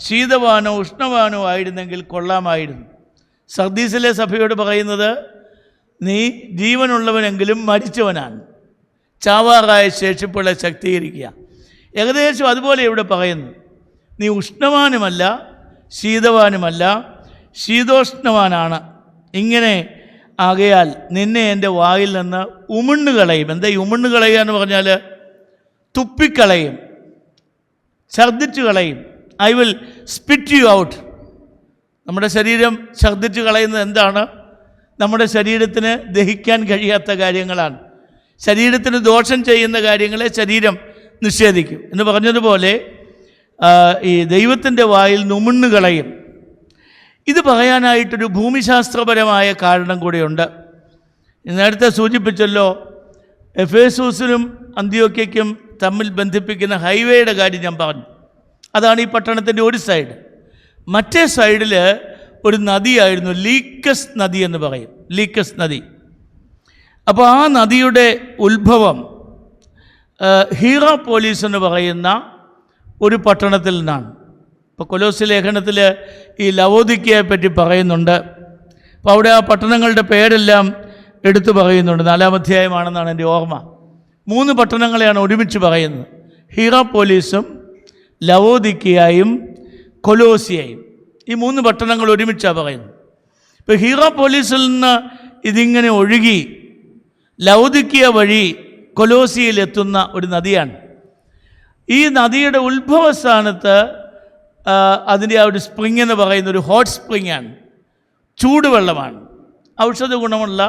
ശീതവാനോ ഉഷ്ണവാനോ ആയിരുന്നെങ്കിൽ കൊള്ളാമായിരുന്നു. സർദീസിലെ സഭയോട് പറയുന്നത്, നീ ജീവനുള്ളവനെങ്കിലും മരിച്ചവനാണ്, ചാവാറായ ശേഷിപ്പുകളെ ശക്തീകരിക്കുക. ഏകദേശം അതുപോലെ ഇവിടെ പറയുന്നു. നീ ഉഷ്ണവാനുമല്ല ശീതവാനുമല്ല, ശീതോഷ്ണവാനാണ്. ഇങ്ങനെ ആകയാൽ നിന്നെ എൻ്റെ വായിൽ നിന്ന് ഉമിണ്ണുകളയും. എന്താ ഈ ഉമിണ്ണുകളയുക എന്ന് പറഞ്ഞാൽ? തുപ്പിക്കളയും, ഛർദ്ദിച്ചു കളയും. I will spit you out. നമ്മുടെ ശരീരം ഛർദ്ദിച്ചു കളയുന്നത് എന്താണ്? നമ്മുടെ ശരീരത്തിന് ദഹിക്കാൻ കഴിയാത്ത കാര്യങ്ങളാണ്. ശരീരത്തിന് ദോഷം ചെയ്യുന്ന കാര്യങ്ങളെ ശരീരം നിഷേധിക്കും എന്ന് പറഞ്ഞതുപോലെ ഈ ദൈവത്തിൻ്റെ വായിൽ നുമിണ്ണുകളയും. ഇത് പറയാനായിട്ടൊരു ഭൂമിശാസ്ത്രപരമായ കാരണം കൂടെയുണ്ട്. നേരത്തെ സൂചിപ്പിച്ചല്ലോ, എഫേസൂസിനും അന്ത്യോക്യയ്ക്കും തമ്മിൽ ബന്ധിപ്പിക്കുന്ന ഹൈവേയുടെ കാര്യം ഞാൻ പറഞ്ഞു. അതാണ് ഈ പട്ടണത്തിൻ്റെ ഒരു സൈഡ്. മറ്റേ സൈഡിൽ ഒരു നദിയായിരുന്നു, ലീക്കസ് നദി എന്ന് പറയും, ലീക്കസ് നദി. അപ്പോൾ ആ നദിയുടെ ഉത്ഭവം ഹീറാപോളിസ് എന്ന് പറയുന്ന ഒരു പട്ടണത്തിൽ നിന്നാണ്. ഇപ്പോൾ കൊലോസ്യ ലേഖനത്തിൽ ഈ ലവോദിക്കയെ പറ്റി പറയുന്നുണ്ട്. അപ്പോൾ അവിടെ ആ പട്ടണങ്ങളുടെ പേരെല്ലാം എടുത്തു പറയുന്നുണ്ട്. 4-ാം അധ്യായമാണെന്നാണ് എൻ്റെ ഓർമ്മ. 3 പട്ടണങ്ങളെയാണ് ഒരുമിച്ച് പറയുന്നത്: ഹീറാപോലിസും ലവോദിക്കയായും കൊലോസിയയും. ഈ 3 പട്ടണങ്ങൾ ഒരുമിച്ചാണ് പറയുന്നത്. ഇപ്പോൾ ഹീറാപോലിസിൽ നിന്ന് ഇതിങ്ങനെ ഒഴുകി ലവോദിക്കിയ വഴി കൊലോസിയയിലെത്തുന്ന ഒരു നദിയാണ്. ഈ നദിയുടെ ഉത്ഭവസ്ഥാനത്ത് അതിൻ്റെ ആ ഒരു സ്പ്രിങ് എന്ന് പറയുന്ന ഒരു ഹോട്ട് സ്പ്രിങ് ആണ്, ചൂടുവെള്ളമാണ്, ഔഷധ ഗുണമുള്ള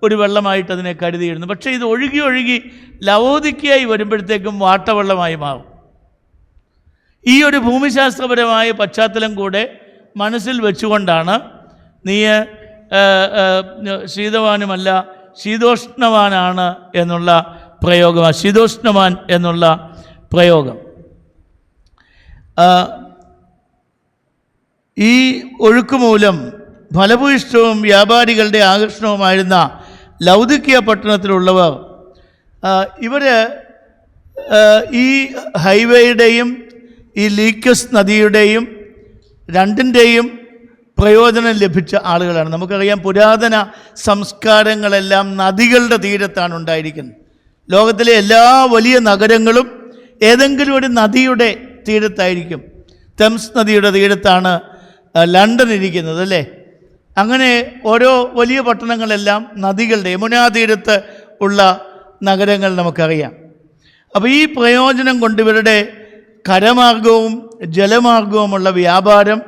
ഒരു വെള്ളമായിട്ട് അതിനെ കരുതിയിരുന്നു. പക്ഷേ ഇത് ഒഴുകി ഒഴുകി ലവോദിക്കയായി വരുമ്പോഴത്തേക്കും വാട്ടവെള്ളമായി മാറും. ഈ ഒരു ഭൂമിശാസ്ത്രപരമായ പശ്ചാത്തലം കൂടെ മനസ്സിൽ വെച്ചുകൊണ്ടാണ് നീ ശീതവാനുമല്ല ശീതോഷ്ണവാനാണ് എന്നുള്ള പ്രയോഗം, ശീതോഷ്ണവാൻ എന്നുള്ള പ്രയോഗം. ഈ ഒഴുക്ക് മൂലം ഫലഭൂയിഷ്ഠവും വ്യാപാരികളുടെ ആകർഷണവുമായിരുന്ന ലൗദിക്കിയ പട്ടണത്തിലുള്ളവർ ഇവർ ഈ ഹൈവേയുടെയും ഈ ലീക്കസ് നദിയുടെയും രണ്ടിൻ്റെയും പ്രയോജനം ലഭിച്ച ആളുകളാണ്. നമുക്കറിയാം, പുരാതന സംസ്കാരങ്ങളെല്ലാം നദികളുടെ തീരത്താണ് ഉണ്ടായിരിക്കുന്നത്. ലോകത്തിലെ എല്ലാ വലിയ നഗരങ്ങളും ഏതെങ്കിലും ഒരു നദിയുടെ തീരത്തായിരിക്കും. തെംസ് നദിയുടെ തീരത്താണ് ലണ്ടൻ ഇരിക്കുന്നത്, അല്ലേ? അങ്ങനെ ഓരോ വലിയ പട്ടണങ്ങളെല്ലാം നദികളുടെ, യമുനാ തീരത്ത് ഉള്ള നഗരങ്ങൾ നമുക്കറിയാം. അപ്പോൾ ഈ പ്രയോജനം കൊണ്ട് ഇവരുടെ കരമാർഗവും ജലമാർഗവുമുള്ള വ്യാപാരം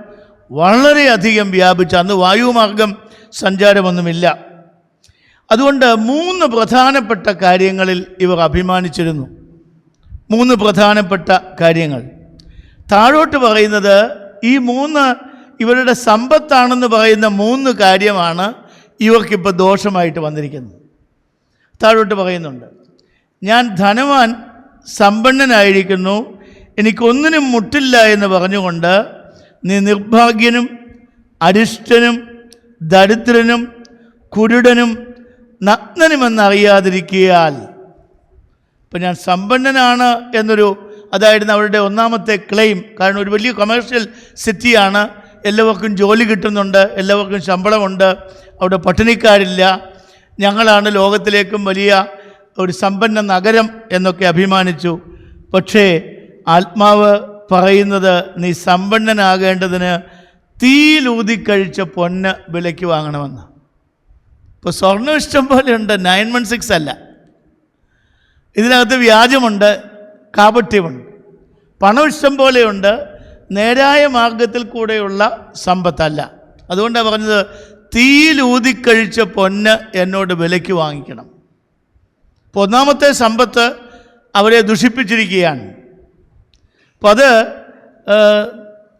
വളരെയധികം വ്യാപിച്ചു. അന്ന് വായുമാർഗം സഞ്ചാരമൊന്നുമില്ല. അതുകൊണ്ട് 3 പ്രധാനപ്പെട്ട കാര്യങ്ങളിൽ ഇവർ അഭിമാനിച്ചിരുന്നു. 3 പ്രധാനപ്പെട്ട കാര്യങ്ങൾ താഴോട്ട് പറയുന്നത്. ഈ 3 ഇവരുടെ സമ്പത്താണെന്ന് പറയുന്ന 3 കാര്യമാണ് ഇവർക്കിപ്പോൾ ദോഷമായിട്ട് വന്നിരിക്കുന്നത്. താഴോട്ട് പറയുന്നുണ്ട്: ഞാൻ ധനവാൻ, സമ്പന്നനായിരിക്കുന്നു, എനിക്കൊന്നിനും മുട്ടില്ല എന്ന് പറഞ്ഞുകൊണ്ട് നീ നിർഭാഗ്യനും അരിഷ്ടനും ദരിദ്രനും കുരുടനും നഗ്നനുമെന്നറിയാതിരിക്കിയാൽ. ഇപ്പം ഞാൻ സമ്പന്നനാണ് എന്നൊരു, അതായിരുന്നു അവരുടെ ഒന്നാമത്തെ ക്ലെയിം. കാരണം ഒരു വലിയ കൊമേഴ്ഷ്യൽ സിറ്റിയാണ്, എല്ലാവർക്കും ജോലി കിട്ടുന്നുണ്ട്, എല്ലാവർക്കും ശമ്പളമുണ്ട്, അവിടെ പട്ടിണിക്കാരില്ല, ഞങ്ങളാണ് ലോകത്തിലേക്കും വലിയ ഒരു സമ്പന്ന നഗരം എന്നൊക്കെ അഭിമാനിച്ചു. പക്ഷേ ആത്മാവ് പറയുന്നത് നീ സമ്പന്നനാകേണ്ടതിന് തീയിലൂതിക്കഴിച്ച പൊന്ന് വിലയ്ക്ക് വാങ്ങണമെന്ന്. ഇപ്പോൾ സ്വർണ്ണം ഇഷ്ടം പോലെയുണ്ട്, 916 അല്ല. ഇതിനകത്ത് വ്യാജമുണ്ട്, കാപട്യമുണ്ട്. പണം ഇഷ്ടം പോലെയുണ്ട്, നേരായ മാർഗത്തിൽ കൂടെയുള്ള സമ്പത്തല്ല. അതുകൊണ്ടാണ് പറഞ്ഞത് തീയിലൂതിക്കഴിച്ച പൊന്ന് എന്നോട് വിലയ്ക്ക് വാങ്ങിക്കണം. അപ്പോൾ ഒന്നാമത്തെ സമ്പത്ത് അവരെ ദുഷിപ്പിച്ചിരിക്കുകയാണ്. അപ്പം അത്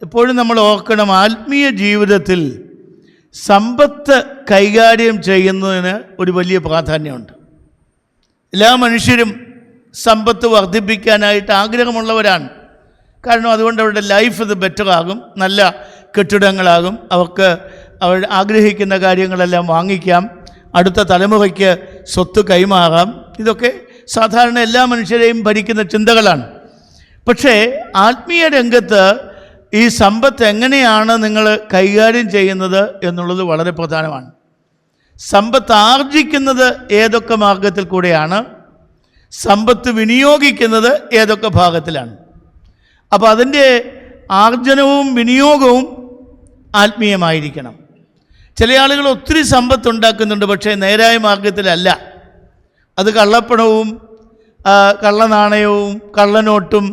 എപ്പോഴും നമ്മൾ ഓർക്കണം. ആത്മീയ ജീവിതത്തിൽ സമ്പത്ത് കൈകാര്യം ചെയ്യുന്നതിന് ഒരു വലിയ പ്രാധാന്യമുണ്ട്. എല്ലാ മനുഷ്യരും സമ്പത്ത് വർദ്ധിപ്പിക്കാനായിട്ട് ആഗ്രഹമുള്ളവരാണ്. കാരണം അതുകൊണ്ട് അവരുടെ ലൈഫ് ഇത് ബെറ്ററാകും, നല്ല കെട്ടിടങ്ങളാകും, അവർക്ക് അവർ ആഗ്രഹിക്കുന്ന കാര്യങ്ങളെല്ലാം വാങ്ങിക്കാം, അടുത്ത തലമുറയ്ക്ക് സ്വത്ത് കൈമാറാം. ഇതൊക്കെ സാധാരണ എല്ലാ മനുഷ്യരെയും ഭരിക്കുന്ന ചിന്തകളാണ്. പക്ഷേ ആത്മീയ രംഗത്ത് ഈ സമ്പത്ത് എങ്ങനെയാണ് നിങ്ങൾ കൈകാര്യം ചെയ്യുന്നത് എന്നുള്ളത് വളരെ പ്രധാനമാണ്. സമ്പത്ത് ആർജിക്കുന്നത് ഏതൊക്കെ മാർഗത്തിൽ കൂടെയാണ്, സമ്പത്ത് വിനിയോഗിക്കുന്നത് ഏതൊക്കെ ഭാഗത്തിലാണ്. അപ്പോൾ അതിൻ്റെ ആർജനവും വിനിയോഗവും ആത്മീയമായിരിക്കണം. ചില ആളുകൾ ഒത്തിരി സമ്പത്ത് ഉണ്ടാക്കുന്നുണ്ട്, പക്ഷേ നേരായ മാർഗത്തിലല്ല. അത് കള്ളപ്പണവും കള്ളനാണയവും കള്ളനോട്ടും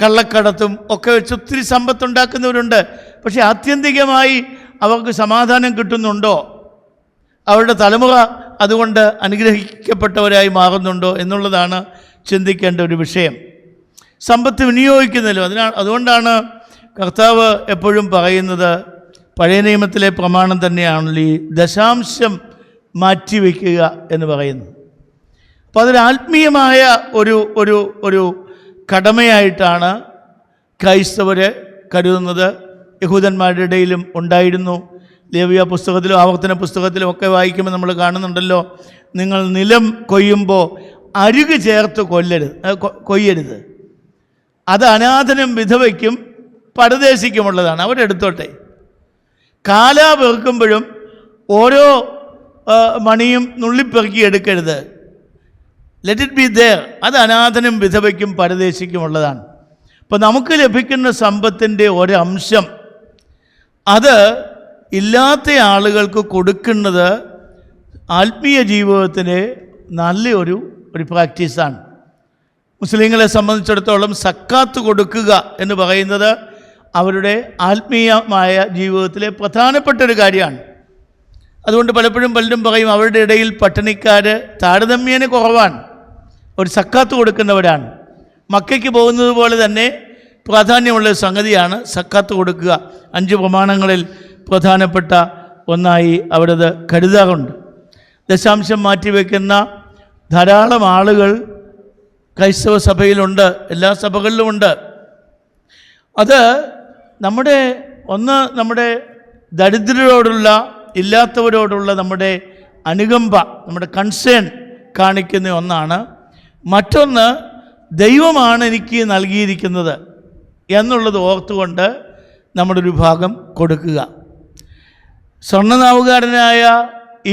കള്ളക്കടത്തും ഒക്കെ വെച്ച് ഒത്തിരി സമ്പത്തുണ്ടാക്കുന്നവരുണ്ട്. പക്ഷേ ആത്യന്തികമായി അവർക്ക് സമാധാനം കിട്ടുന്നുണ്ടോ, അവരുടെ തലമുറ അതുകൊണ്ട് അനുഗ്രഹിക്കപ്പെട്ടവരായി മാറുന്നുണ്ടോ എന്നുള്ളതാണ് ചിന്തിക്കേണ്ട ഒരു വിഷയം. സമ്പത്ത് വിനിയോഗിക്കുന്നതിലും അതുകൊണ്ടാണ് കർത്താവ് എപ്പോഴും പറയുന്നത്, പഴയ നിയമത്തിലെ പ്രമാണം തന്നെയാണല്ലോ ഈ ദശാംശം മാറ്റിവെക്കുക എന്ന് പറയുന്നത്. അപ്പോൾ അതൊരു ആത്മീയമായ ഒരു കടമയായിട്ടാണ് ക്രൈസ്തവർ കരുതുന്നത്. യഹൂദന്മാരുടെ ഇടയിലും ഉണ്ടായിരുന്നു. ലേവ്യ പുസ്തകത്തിലും ആവർത്തന പുസ്തകത്തിലും ഒക്കെ വായിക്കുമ്പോൾ നമ്മൾ കാണുന്നുണ്ടല്ലോ, നിങ്ങൾ നിലം കൊയ്യുമ്പോൾ അരുക് ചേർത്ത് കൊയ്യരുത്. അത് അനാഥനും വിധവയ്ക്കും പരദേശിക്കുമുള്ളതാണ്, അവരെടുത്തോട്ടെ. കാല പെറുക്കുമ്പോഴും ഓരോ മണിയും നുള്ളിപ്പെറുക്കി എടുക്കരുത്. Let it be there. അത് അനാഥനും വിധവയ്ക്കും പരദേശിക്കുമുള്ളതാണ്. അപ്പോൾ നമുക്ക് ലഭിക്കുന്ന സമ്പത്തിൻ്റെ ഒരംശം അത് ഇല്ലാത്ത ആളുകൾക്ക് കൊടുക്കുന്നത് ആത്മീയ ജീവിതത്തിന് നല്ലൊരു പ്രാക്ടീസാണ്. മുസ്ലിങ്ങളെ സംബന്ധിച്ചിടത്തോളം സക്കാത്ത് കൊടുക്കുക എന്ന് പറയുന്നത് അവരുടെ ആത്മീയമായ ജീവിതത്തിലെ പ്രധാനപ്പെട്ട ഒരു കാര്യമാണ്. അതുകൊണ്ട് പലപ്പോഴും പലരും പറയും അവരുടെ ഇടയിൽ പട്ടിണിക്കാർ താരതമ്യേന കുറവാണ്, ഒരു സക്കാത്ത് കൊടുക്കുന്നവരാണ്. മക്കയ്ക്ക് പോകുന്നത് പോലെ തന്നെ പ്രാധാന്യമുള്ള സംഗതിയാണ് സക്കാത്ത് കൊടുക്കുക. 5 പ്രമാണങ്ങളിൽ പ്രധാനപ്പെട്ട ഒന്നായി അവരത് കരുതാറുണ്ട്. ദശാംശം മാറ്റിവെക്കുന്ന ധാരാളം ആളുകൾ ക്രൈസ്തവ സഭയിലുണ്ട്, എല്ലാ സഭകളിലുമുണ്ട്. അത് നമ്മുടെ ദരിദ്രരോടുള്ള, ഇല്ലാത്തവരോടുള്ള നമ്മുടെ അനുകമ്പ, നമ്മുടെ കൺസേൺ കാണിക്കുന്ന ഒന്നാണ്. മറ്റൊന്ന്, ദൈവമാണ് എനിക്ക് നൽകിയിരിക്കുന്നത് എന്നുള്ളത് ഓർത്തുകൊണ്ട് നമ്മുടെ ഒരു ഭാഗം കൊടുക്കുക. സ്വർണ്ണനാവുകാരനായ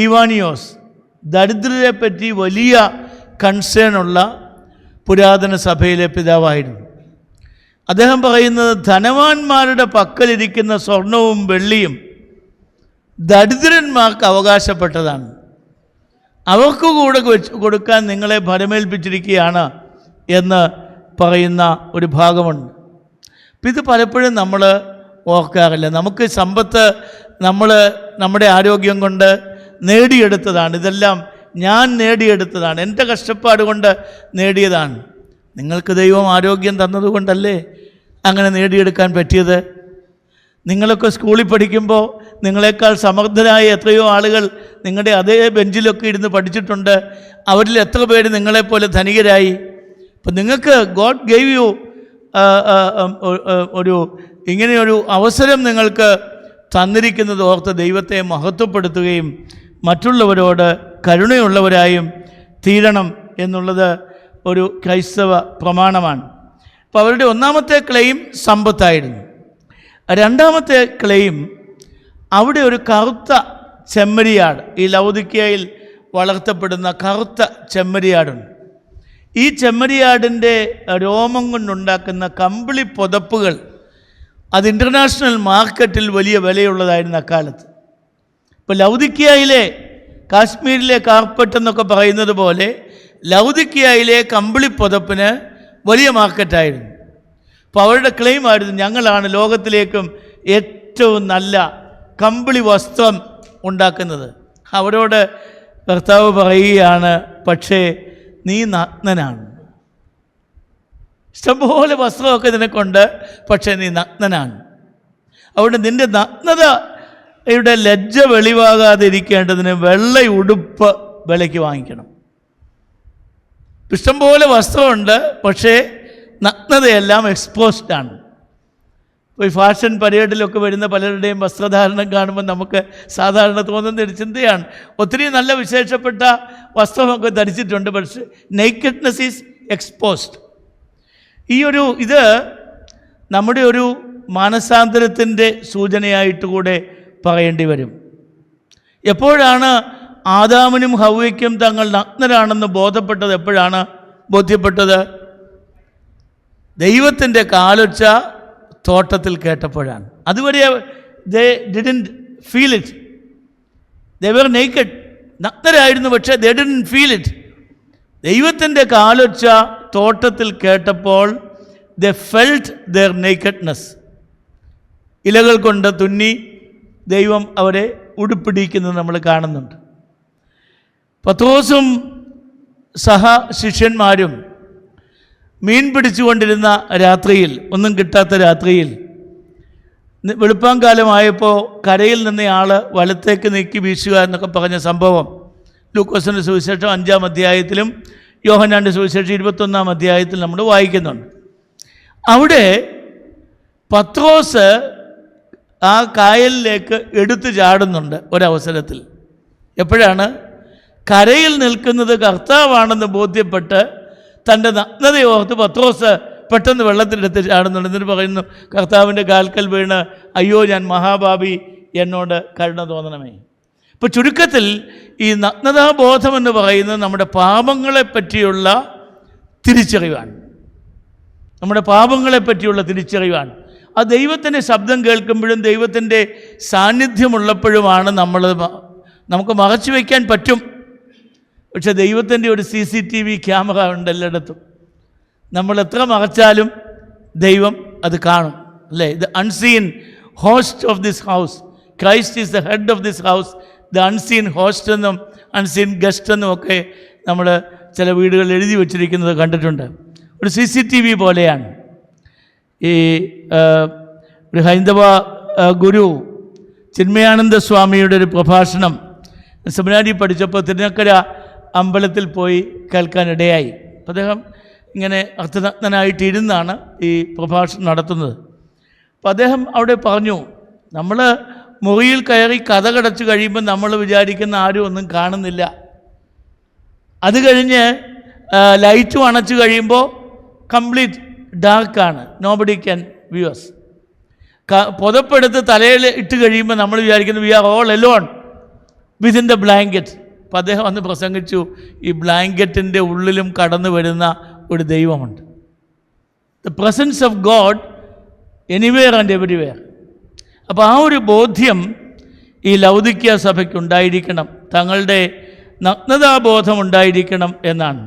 ഈവാനിയോസ് ദരിദ്രരെപ്പറ്റി വലിയ കൺസേണുള്ള പുരാതന സഭയിലെ പിതാവായിരുന്നു. അദ്ദേഹം പറയുന്നത് ധനവാന്മാരുടെ പക്കലിരിക്കുന്ന സ്വർണവും വെള്ളിയും ദരിദ്രന്മാർക്ക് അവകാശപ്പെട്ടതാണ്, അവർക്ക് കൂടെ കൊടുക്കാൻ നിങ്ങളെ ഭരമേൽപ്പിച്ചിരിക്കുകയാണ് എന്ന് പറയുന്ന ഒരു ഭാഗമുണ്ട്. അപ്പം ഇത് പലപ്പോഴും നമ്മൾ ഓർക്കാറില്ല. നമുക്ക് സമ്പത്ത് നമ്മുടെ ആരോഗ്യം കൊണ്ട് നേടിയെടുത്തതാണ്, ഇതെല്ലാം ഞാൻ നേടിയെടുത്തതാണ്, എൻ്റെ കഷ്ടപ്പാട് കൊണ്ട് നേടിയതാണ്. നിങ്ങൾക്ക് ദൈവം ആരോഗ്യം തന്നതുകൊണ്ടല്ലേ അങ്ങനെ നേടിയെടുക്കാൻ പറ്റിയത്? നിങ്ങളൊക്കെ സ്കൂളിൽ പഠിക്കുമ്പോൾ നിങ്ങളെക്കാൾ സമർത്ഥരായ എത്രയോ ആളുകൾ നിങ്ങളുടെ അതേ ബെഞ്ചിലൊക്കെ ഇരുന്ന് പഠിച്ചിട്ടുണ്ട്. അവരിൽ എത്ര പേര് നിങ്ങളെപ്പോലെ ധനികരായി? അപ്പം നിങ്ങൾക്ക് ഗോഡ് ഗേവ് യു ഇങ്ങനെയൊരു അവസരം നിങ്ങൾക്ക് തന്നിരിക്കുന്നത് ഓർത്ത് ദൈവത്തെ മഹത്വപ്പെടുത്തുകയും മറ്റുള്ളവരോട് കരുണയുള്ളവരായും തീരണം എന്നുള്ളത് ഒരു ക്രൈസ്തവ പ്രമാണമാണ്. അപ്പോൾ അവരുടെ ഒന്നാമത്തെ ക്ലെയിം സമ്പത്തായിരുന്നു. രണ്ടാമത്തെ ക്ലെയിം, അവിടെ ഒരു കറുത്ത ചെമ്മരിയാട്, ഈ ലൗദിക്കയിൽ വളർത്തപ്പെടുന്ന കറുത്ത ചെമ്മരിയാടുണ്ട്. ഈ ചെമ്മരിയാടിൻ്റെ രോമം കൊണ്ടുണ്ടാക്കുന്ന കമ്പിളി പുതപ്പുകൾ അത് ഇൻ്റർനാഷണൽ മാർക്കറ്റിൽ വലിയ വിലയുള്ളതായിരുന്നു അക്കാലത്ത്. ഇപ്പോൾ ലൗദിക്കയിലെ കാശ്മീരിലെ കാർപ്പറ്റ് എന്നൊക്കെ പറയുന്നത് പോലെ ലൗദിക്കയിലെ കമ്പിളി പുതപ്പിന് വലിയ മാർക്കറ്റായിരുന്നു. അപ്പോൾ അവരുടെ ക്ലെയിം ആയിരുന്നു, ഞങ്ങളാണ് ലോകത്തിലേക്കും ഏറ്റവും നല്ല കമ്പിളി വസ്ത്രം ഉണ്ടാക്കുന്നത്. അവരോട് കർത്താവ് പറയുകയാണ്, പക്ഷേ നീ നഗ്നനാണ്. ഇഷ്ടംപോലെ വസ്ത്രമൊക്കെ നിനക്കുണ്ട്, പക്ഷേ നീ നഗ്നനാണ്. അതുകൊണ്ട് നിൻ്റെ നഗ്നതയുടെ ലജ്ജ വെളിവാകാതിരിക്കേണ്ടതിന് വെള്ള ഉടുപ്പ് വിലയ്ക്ക് വാങ്ങിക്കണം. ഇഷ്ടംപോലെ വസ്ത്രമുണ്ട്, പക്ഷേ നഗ്നതയെല്ലാം എക്സ്പോസ്ഡാണ്. ഇപ്പോൾ ഈ ഫാഷൻ പരേഡിലൊക്കെ വരുന്ന പലരുടെയും വസ്ത്രധാരണം കാണുമ്പോൾ നമുക്ക് സാധാരണ തോന്നുന്ന ഒരു ചിന്തയാണ്, ഒത്തിരി നല്ല വിശേഷപ്പെട്ട വസ്ത്രമൊക്കെ ധരിച്ചിട്ടുണ്ട്, പക്ഷേ നേക്കഡ്നെസ് ഈസ് എക്സ്പോസ്ഡ്. ഇത് നമ്മുടെ ഒരു മാനസാന്തരത്തിൻ്റെ സൂചനയായിട്ട് കൂടെ പറയേണ്ടി വരും. എപ്പോഴാണ് ആദാമിനും ഹവ്വയ്ക്കും തങ്ങൾ നഗ്നരാണെന്ന് ബോധ്യപ്പെട്ടത്? ദൈവത്തിൻ്റെ കാലൊച്ച തോട്ടത്തിൽ കേട്ടപ്പോഴാണ്. അതുവരെ they didn't feel it. They were naked. നഗ്നരായിരുന്നു, പക്ഷേ they didn't feel it. ദൈവത്തിൻ്റെ കാലൊച്ച തോട്ടത്തിൽ കേട്ടപ്പോൾ they felt their nakedness. ഇലകൾ കൊണ്ട് തുന്നി ദൈവം അവരെ ഉടുപ്പിടിക്കുന്നത് നമ്മൾ കാണുന്നുണ്ട്. പത്രോസും സഹശിഷ്യന്മാരും മീൻ പിടിച്ചുകൊണ്ടിരുന്ന രാത്രിയിൽ, ഒന്നും കിട്ടാത്ത രാത്രിയിൽ, വെളുപ്പാങ്കാലമായപ്പോൾ കരയിൽ നിന്നയാൾ വലത്തേക്ക് നീക്കി വീശുക എന്നൊക്കെ പറഞ്ഞ സംഭവം ലൂക്കോസിൻ്റെ സുവിശേഷം 5-ാം അധ്യായത്തിലും യോഹന്നാൻ്റെ സുവിശേഷം 21-ാം അധ്യായത്തിൽ നമ്മൾ വായിക്കുന്നുണ്ട്. അവിടെ പത്രോസ് ആ കായലിലേക്ക് എടുത്തു ചാടുന്നുണ്ട് ഒരവസരത്തിൽ. എപ്പോഴാണ്? കരയിൽ നിൽക്കുന്നത് കർത്താവാണെന്ന് ബോധ്യപ്പെട്ട് തൻ്റെ നഗ്നതയോർത്ത് പത്രോസ് പെട്ടെന്ന് വെള്ളത്തിലെടുത്ത് ചാടുന്നുണ്ട്. എന്നിട്ട് പറയുന്നു, കർത്താവിൻ്റെ കാൽക്കൽ വീണ്, അയ്യോ ഞാൻ മഹാപാപി, എന്നോട് കരുണ തോന്നണമേ. ഇപ്പോൾ ചുരുക്കത്തിൽ ഈ നഗ്നതാബോധം എന്ന് പറയുന്നത് നമ്മുടെ പാപങ്ങളെ പറ്റിയുള്ള തിരിച്ചറിവാണ്. നമ്മുടെ പാപങ്ങളെ പറ്റിയുള്ള തിരിച്ചറിവാണ്. ആ ദൈവത്തിൻ്റെ ശബ്ദം കേൾക്കുമ്പോഴും ദൈവത്തിൻ്റെ സാന്നിധ്യമുള്ളപ്പോഴുമാണ് നമുക്ക് മറച്ചു വയ്ക്കാൻ പറ്റും. പക്ഷെ ദൈവത്തിൻ്റെ ഒരു CCTV ക്യാമറ ഉണ്ട് എല്ലായിടത്തും. നമ്മൾ എത്ര മറച്ചാലും ദൈവം അത് കാണും, അല്ലേ? The unseen host of this house, Christ is the head of this house. The unseen host എന്നും അൺസീൻ ഗസ്റ്റ് എന്നും ഒക്കെ നമ്മൾ ചില വീടുകളിൽ എഴുതി വച്ചിരിക്കുന്നത് കണ്ടിട്ടുണ്ട്. ഒരു CCTV പോലെയാണ്. ഈ ഒരു ഹൈന്ദവ ഗുരു ചിന്മയാനന്ദ സ്വാമിയുടെ ഒരു പ്രഭാഷണം സെമിനാരി പഠിച്ചപ്പോൾ തിരുനക്കര അമ്പലത്തിൽ പോയി കേൾക്കാനിടയായി. അപ്പോൾ അദ്ദേഹം ഇങ്ങനെ അർത്ഥനഗ്നനായിട്ടിരുന്നാണ് ഈ പ്രഭാഷണം നടത്തുന്നത്. അപ്പോൾ അദ്ദേഹം അവിടെ പറഞ്ഞു, നമ്മൾ മുറിയിൽ കയറി കതകടച്ച് കഴിയുമ്പോൾ നമ്മൾ വിചാരിക്കുന്ന ആരും ഒന്നും കാണുന്നില്ല. അത് കഴിഞ്ഞ് ലൈറ്റും അണച്ചു കഴിയുമ്പോൾ കംപ്ലീറ്റ് ഡാർക്കാണ്, നോബഡി ക്യാൻ വ്യൂ അസ്. പുതപ്പെടുത്ത് തലയിൽ ഇട്ട് കഴിയുമ്പോൾ നമ്മൾ വിചാരിക്കുന്നു we are all alone within the blanket. അപ്പോൾ അദ്ദേഹം അന്ന് പ്രസംഗിച്ചു, ഈ ബ്ലാങ്കറ്റിൻ്റെ ഉള്ളിലും കടന്നു വരുന്ന ഒരു ദൈവമുണ്ട്. The presence of God anywhere and everywhere. അപ്പോൾ ആ ഒരു ബോധ്യം ഈ ലൗദിക്യ സഭയ്ക്കുണ്ടായിരിക്കണം, തങ്ങളുടെ നഗ്നതാബോധം ഉണ്ടായിരിക്കണം എന്നാണ്.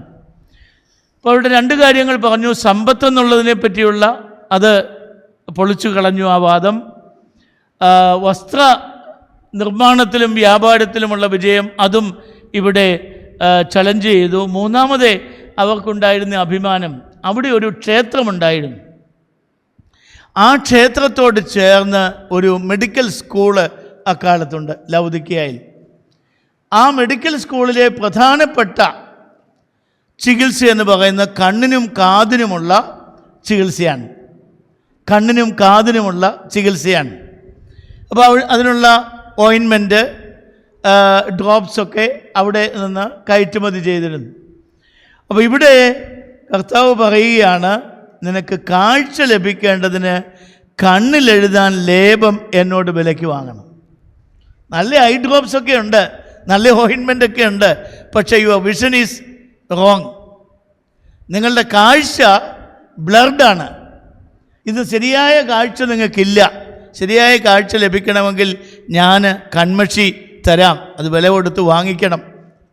അപ്പോൾ അവരുടെ രണ്ട് കാര്യങ്ങൾ പറഞ്ഞു. സമ്പത്ത് എന്നുള്ളതിനെ പറ്റിയുള്ള അത് പൊളിച്ചു കളഞ്ഞു ആ വാദം. വസ്ത്ര നിർമ്മാണത്തിലും വ്യാപാരത്തിലുമുള്ള വിജയം, അതും ഇവിടെ ചലഞ്ച് ചെയ്തു. മൂന്നാമതേ അവർക്കുണ്ടായിരുന്ന അഭിമാനം, അവിടെ ഒരു ക്ഷേത്രമുണ്ടായിരുന്നു. ആ ക്ഷേത്രത്തോട് ചേർന്ന് ഒരു മെഡിക്കൽ സ്കൂള് അക്കാലത്തുണ്ട് ലൗദിക്കയിൽ. ആ മെഡിക്കൽ സ്കൂളിലെ പ്രധാനപ്പെട്ട ചികിത്സ എന്ന് പറയുന്നത് കണ്ണിനും കാതിനുമുള്ള ചികിത്സയാണ്. കണ്ണിനും കാതിനുമുള്ള ചികിത്സയാണ്. അപ്പോൾ അതിനുള്ള ഓയിൻമെൻറ്റ്, ഡ്രോപ്സൊക്കെ അവിടെ നിന്ന് കയറ്റുമതി ചെയ്തിരുന്നു. അപ്പോൾ ഇവിടെ കർത്താവ് പറയുകയാണ്, നിനക്ക് കാഴ്ച ലഭിക്കേണ്ടതിന് കണ്ണിലെഴുതാൻ ലേപം എന്നോട് വിലയ്ക്ക് വാങ്ങണം. നല്ല ഐ ഡ്രോപ്സൊക്കെ ഉണ്ട്, നല്ല ഓയിൻമെൻ്റൊക്കെ ഉണ്ട്, പക്ഷേ യുവർ വിഷൻ ഈസ് റോങ്. നിങ്ങളുടെ കാഴ്ച ബ്ലർഡാണ്. ഇത് ശരിയായ കാഴ്ച നിങ്ങൾക്കില്ല. ശരിയായ കാഴ്ച ലഭിക്കണമെങ്കിൽ ഞാൻ കൺമഷി തരാം, അത് വില കൊടുത്ത് വാങ്ങിക്കണം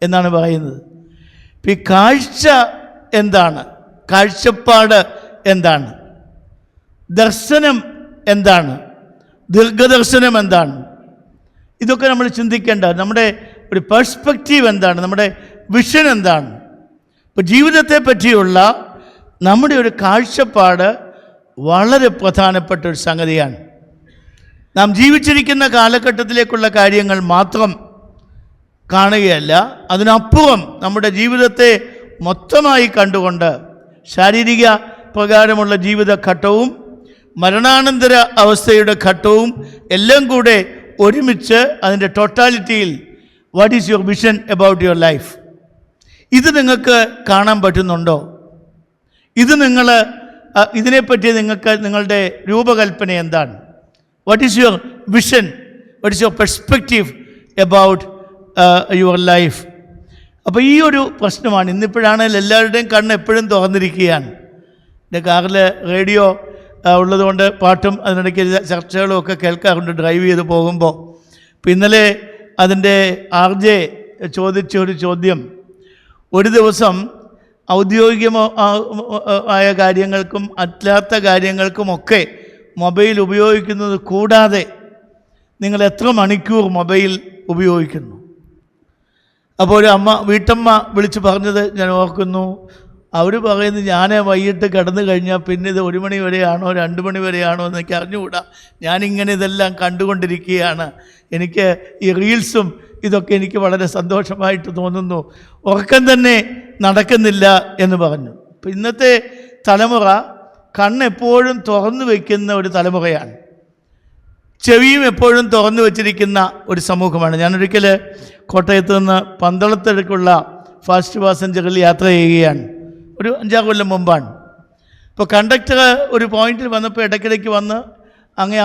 എന്നാണ് പറയുന്നത്. ഈ കാഴ്ച എന്താണ്? കാഴ്ചപ്പാട് എന്താണ്? ദർശനം എന്താണ്? ദീർഘദർശനം എന്താണ്? ഇതൊക്കെ നമ്മൾ ചിന്തിക്കേണ്ട. നമ്മുടെ ഒരു പെർസ്പെക്റ്റീവ് എന്താണ്? നമ്മുടെ വിഷൻ എന്താണ്? ഇപ്പോൾ ജീവിതത്തെ പറ്റിയുള്ള നമ്മുടെ ഒരു കാഴ്ചപ്പാട് വളരെ പ്രധാനപ്പെട്ട ഒരു സംഗതിയാണ്. നാം ജീവിച്ചിരിക്കുന്ന കാലഘട്ടത്തിലേക്കുള്ള കാര്യങ്ങൾ മാത്രം കാണുകയല്ല, അതിനപ്പുറം നമ്മുടെ ജീവിതത്തെ മൊത്തമായി കണ്ടുകൊണ്ട് ശാരീരിക പ്രകാരമുള്ള ജീവിതഘട്ടവും മരണാനന്തര അവസ്ഥയുടെ ഘട്ടവും എല്ലാം കൂടെ ഒരുമിച്ച് അതിൻ്റെ ടോട്ടാലിറ്റിയിൽ what is your vision about your life? ഇത് നിങ്ങൾക്ക് കാണാൻ പറ്റുന്നുണ്ടോ? ഇതിനെപ്പറ്റി നിങ്ങളുടെ രൂപകൽപ്പന എന്താണ്? What is your vision? What is your perspective about your life? അപ്പോൾ ഈ ഒരു പ്രശ്നമാണ്. ഇന്നിപ്പോഴാണെങ്കിൽ എല്ലാവരുടെയും കണ്ണ് എപ്പോഴും തുറന്നിരിക്കുകയാണ്. എൻ്റെ കാറിൽ റേഡിയോ ഉള്ളതുകൊണ്ട് പാട്ടും അതിനിടയ്ക്ക് ചർച്ചകളും ഒക്കെ കേൾക്കാറുണ്ട് ഡ്രൈവ് ചെയ്ത് പോകുമ്പോൾ. അപ്പോൾ ഇന്നലെ അതിൻ്റെ RJ ചോദിച്ച ഒരു ചോദ്യം, ഒരു ദിവസം ഔദ്യോഗികമോ ആയ കാര്യങ്ങൾക്കും അല്ലാത്ത കാര്യങ്ങൾക്കുമൊക്കെ മൊബൈൽ ഉപയോഗിക്കുന്നത് കൂടാതെ നിങ്ങൾ എത്ര മണിക്കൂർ മൊബൈൽ ഉപയോഗിക്കുന്നു? അപ്പോൾ ഒരു വീട്ടമ്മ വിളിച്ച് പറഞ്ഞത് ഞാൻ ഓർക്കുന്നു. അവർ പറയുന്നത്, ഞാൻ വൈകിട്ട് കിടന്നു കഴിഞ്ഞാൽ പിന്നെ ഇത് 1 മണി വരെയാണോ 2 മണി വരെയാണോ എന്ന് എനിക്ക് അറിഞ്ഞുകൂടാ, ഞാനിങ്ങനെ ഇതെല്ലാം കണ്ടുകൊണ്ടിരിക്കുകയാണ്, എനിക്ക് ഈ റീൽസും ഇതൊക്കെ എനിക്ക് വളരെ സന്തോഷമായിട്ട് തോന്നുന്നു, ഉറക്കം തന്നെ നടക്കുന്നില്ല എന്ന് പറഞ്ഞു. അപ്പോൾ ഇന്നത്തെ തലമുറ കണ്ണെപ്പോഴും തുറന്നു വയ്ക്കുന്ന ഒരു തലമുറയാണ്, ചെവിയും എപ്പോഴും തുറന്നു വച്ചിരിക്കുന്ന ഒരു സമൂഹമാണ്. ഞാനൊരിക്കൽ കോട്ടയത്ത് നിന്ന് പന്തളത്തേക്കുള്ള ഫാസ്റ്റ് പാസഞ്ചറിൽ യാത്ര ചെയ്യുകയാണ്. ഒരു 5-6 കൊല്ലം മുമ്പാണ്. ഇപ്പോൾ കണ്ടക്ടർ ഒരു പോയിന്റിൽ വന്നപ്പോൾ ഇടയ്ക്കിടയ്ക്ക് വന്ന് അങ്ങ്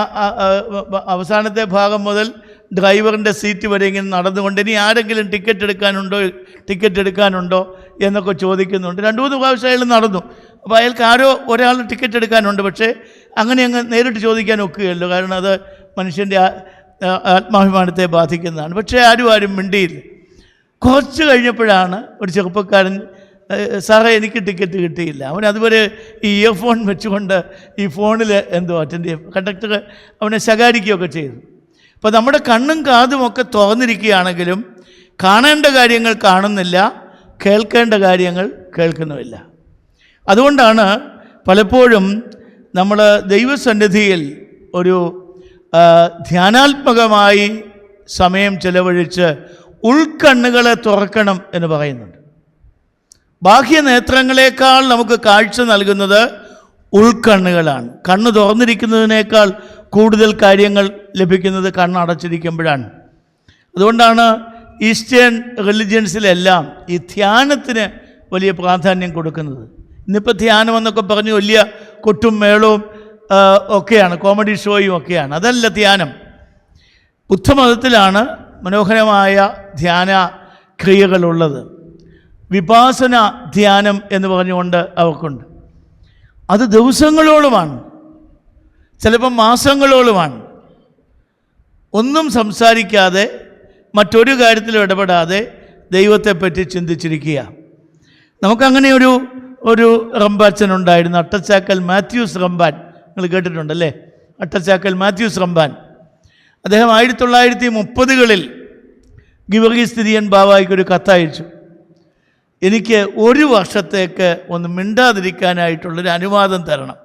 അവസാനത്തെ ഭാഗം മുതൽ ഡ്രൈവറിൻ്റെ സീറ്റ് വരെ ഇങ്ങനെ നടന്നുകൊണ്ട് ഇനി ആരെങ്കിലും ടിക്കറ്റ് എടുക്കാനുണ്ടോ എന്നൊക്കെ ചോദിക്കുന്നുണ്ട്. 2-3 പ്രാവശ്യം അയാൾ നടന്നു. അപ്പോൾ അയാൾക്ക് ഒരാൾ ടിക്കറ്റ് എടുക്കാനുണ്ട്. പക്ഷേ അങ്ങനെ അങ്ങ് നേരിട്ട് ചോദിക്കാൻ ഒക്കുകയല്ലോ, കാരണം അത് മനുഷ്യൻ്റെ ആത്മാഭിമാനത്തെ ബാധിക്കുന്നതാണ്. പക്ഷേ ആരും മിണ്ടിയില്ല. കുറച്ച് കഴിഞ്ഞപ്പോഴാണ് ഒരു ചെറുപ്പക്കാരൻ, സാറേ എനിക്ക് ടിക്കറ്റ് കിട്ടിയില്ല. അവൻ അതുവരെ ഈ ഇയർഫോൺ വെച്ചുകൊണ്ട് ഈ ഫോണിൽ എന്തോ അറ്റൻഡ് ചെയ്യും. കണ്ടക്ടർ അവനെ ശകാരിക്കുകയൊക്കെ ചെയ്തു. അപ്പോൾ നമ്മുടെ കണ്ണും കാതും ഒക്കെ തുറന്നിരിക്കുകയാണെങ്കിലും കാണേണ്ട കാര്യങ്ങൾ കാണുന്നില്ല, കേൾക്കേണ്ട കാര്യങ്ങൾ കേൾക്കുന്നുമില്ല. അതുകൊണ്ടാണ് പലപ്പോഴും നമ്മൾ ദൈവസന്നിധിയിൽ ഒരു ധ്യാനാത്മകമായി സമയം ചെലവഴിച്ച് ഉൾക്കണ്ണുകളെ തുറക്കണം എന്ന് പറയുന്നുണ്ട്. ബാഹ്യനേത്രങ്ങളെക്കാൾ നമുക്ക് കാഴ്ച നൽകുന്നത് ഉൾക്കണ്ണുകളാണ്. കണ്ണ് തുറന്നിരിക്കുന്നതിനേക്കാൾ കൂടുതൽ കാര്യങ്ങൾ ലഭിക്കുന്നത് കണ്ണടച്ചിരിക്കുമ്പോഴാണ്. അതുകൊണ്ടാണ് ഈസ്റ്റേൺ റിലിജിയൻസിലെല്ലാം ഈ ധ്യാനത്തിന് വലിയ പ്രാധാന്യം കൊടുക്കുന്നത്. ഇന്നിപ്പോൾ ധ്യാനം എന്നൊക്കെ പറഞ്ഞ് വലിയ കൊട്ടും മേളവും ഒക്കെയാണ്, കോമഡി ഷോയും ഒക്കെയാണ്. അതല്ല ധ്യാനം. ബുദ്ധമതത്തിലാണ് മനോഹരമായ ധ്യാന ക്രിയകളുള്ളത്. വിപാസന ധ്യാനം എന്ന് പറഞ്ഞുകൊണ്ട് അവർക്കുണ്ട്. അത് ദിവസങ്ങളോളമാണ്, ചിലപ്പം മാസങ്ങളോളമാണ്. ഒന്നും സംസാരിക്കാതെ, മറ്റൊരു കാര്യത്തിലും ഇടപെടാതെ ദൈവത്തെപ്പറ്റി ചിന്തിച്ചിരിക്കുക. നമുക്കങ്ങനെ ഒരു റമ്പാച്ചനുണ്ടായിരുന്നു, അട്ടച്ചാക്കൽ മാത്യൂസ് റമ്പാൻ. നിങ്ങൾ കേട്ടിട്ടുണ്ടല്ലേ, അട്ടച്ചാക്കൽ മാത്യൂസ് റമ്പാൻ. അദ്ദേഹം 1930കളിൽ ഗിവർഗീസ് തിരിയൻ ബാവായ്ക്കൊരു കത്തയച്ചു. എനിക്ക് 1 വർഷത്തേക്ക് ഒന്ന് മിണ്ടാതിരിക്കാനായിട്ടുള്ളൊരു അനുവാദം തരണം.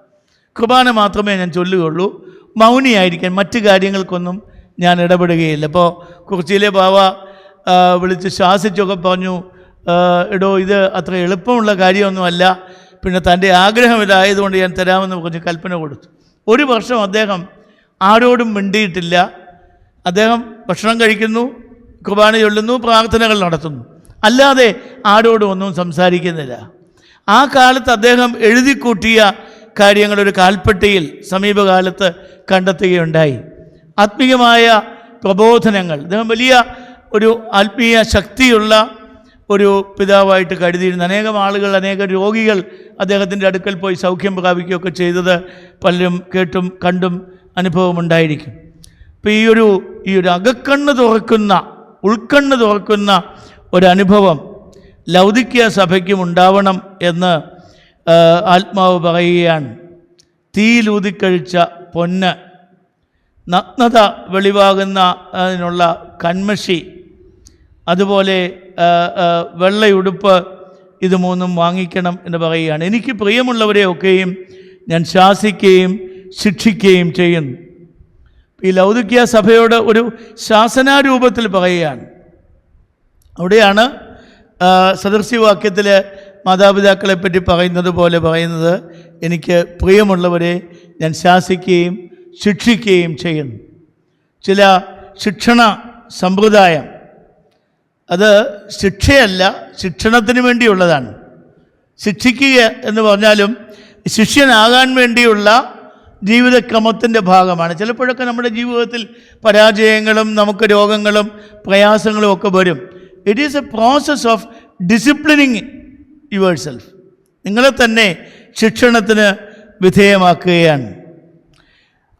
കുർബാന മാത്രമേ ഞാൻ ചൊല്ലുകയുള്ളൂ, മൗനിയായിരിക്കാൻ, മറ്റു കാര്യങ്ങൾക്കൊന്നും ഞാൻ ഇടപെടുകയില്ല. അപ്പോൾ കുറിച്ചിയിലെ ബാവ വിളിച്ച് ശാസിച്ചൊക്കെ പറഞ്ഞു, എടോ ഇത് അത്ര എളുപ്പമുള്ള കാര്യമൊന്നുമല്ല, പിന്നെ തൻ്റെ ആഗ്രഹം ഇതായതുകൊണ്ട് ഞാൻ തരാമെന്ന് പറഞ്ഞ് കൽപ്പന കൊടുത്തു. 1 വർഷം അദ്ദേഹം ആരോടും മിണ്ടിയിട്ടില്ല. അദ്ദേഹം ഭക്ഷണം കഴിക്കുന്നു, കുർബാന ചൊല്ലുന്നു, പ്രാർത്ഥനകൾ നടത്തുന്നു, അല്ലാതെ ആരോടും ഒന്നും സംസാരിക്കുന്നില്ല. ആ കാലത്ത് അദ്ദേഹം എഴുതിക്കൂട്ടിയ കാര്യങ്ങളൊരു കാൽപ്പെട്ടിയിൽ സമീപകാലത്ത് കണ്ടെത്തുകയുണ്ടായി. ആത്മീയമായ പ്രബോധനങ്ങൾ. അദ്ദേഹം വലിയ ഒരു ആത്മീയ ശക്തിയുള്ള ഒരു പിതാവായിട്ട് കരുതിയിരുന്ന അനേകം ആളുകൾ, അനേകം രോഗികൾ അദ്ദേഹത്തിൻ്റെ അടുക്കൽ പോയി സൗഖ്യം പ്രാപിക്കുകയൊക്കെ ചെയ്തത് പലരും കേട്ടും കണ്ടും അനുഭവമുണ്ടായിരിക്കും. അപ്പോൾ ഈ ഒരു അകക്കണ്ണ് തുറക്കുന്ന, ഉൾക്കണ്ണ് തുറക്കുന്ന ഒരനുഭവം ലൗദിക്യ സഭയ്ക്കും ഉണ്ടാവണം എന്ന് ആത്മാവ് പറയുകയാണ്. തീയിലൂതിക്കഴിച്ച പൊന്ന്, നഗ്നത വെളിവാകുന്ന അതിനുള്ള കന്മഷി, അതുപോലെ വെള്ളയുടുപ്പ്, ഇത് 3 വാങ്ങിക്കണം എന്ന് പറയുകയാണ്. എനിക്ക് പ്രിയമുള്ളവരെയൊക്കെയും ഞാൻ ശാസിക്കുകയും ശിക്ഷിക്കുകയും ചെയ്യുന്നു. ഈ ലൗദിക്യ സഭയോട് ഒരു ശാസനാരൂപത്തിൽ പറയുകയാണ്. അവിടെയാണ് സദൃശ്യവാക്യത്തിൽ മാതാപിതാക്കളെപ്പറ്റി പറയുന്നത് പോലെ പറയുന്നത്, എനിക്ക് പ്രിയമുള്ളവരെ ഞാൻ ശാസിക്കുകയും ശിക്ഷിക്കുകയും ചെയ്യുന്നു. ചില ശിക്ഷണ സമ്പ്രദായം, അത് ശിക്ഷയല്ല, ശിക്ഷണത്തിന് വേണ്ടിയുള്ളതാണ്. ശിക്ഷിക്കുക എന്ന് പറഞ്ഞാലും ശിഷ്യനാകാൻ വേണ്ടിയുള്ള ജീവിതക്രമത്തിൻ്റെ ഭാഗമാണ്. ചിലപ്പോഴൊക്കെ നമ്മുടെ ജീവിതത്തിൽ പരാജയങ്ങളും നമുക്ക് രോഗങ്ങളും പ്രയാസങ്ങളും ഒക്കെ വരും. It is A process of disciplining your self. നിങ്ങളെ തന്നെ ശിക്ഷണത്തിന് വിധേയമാക്കുകയാണ്.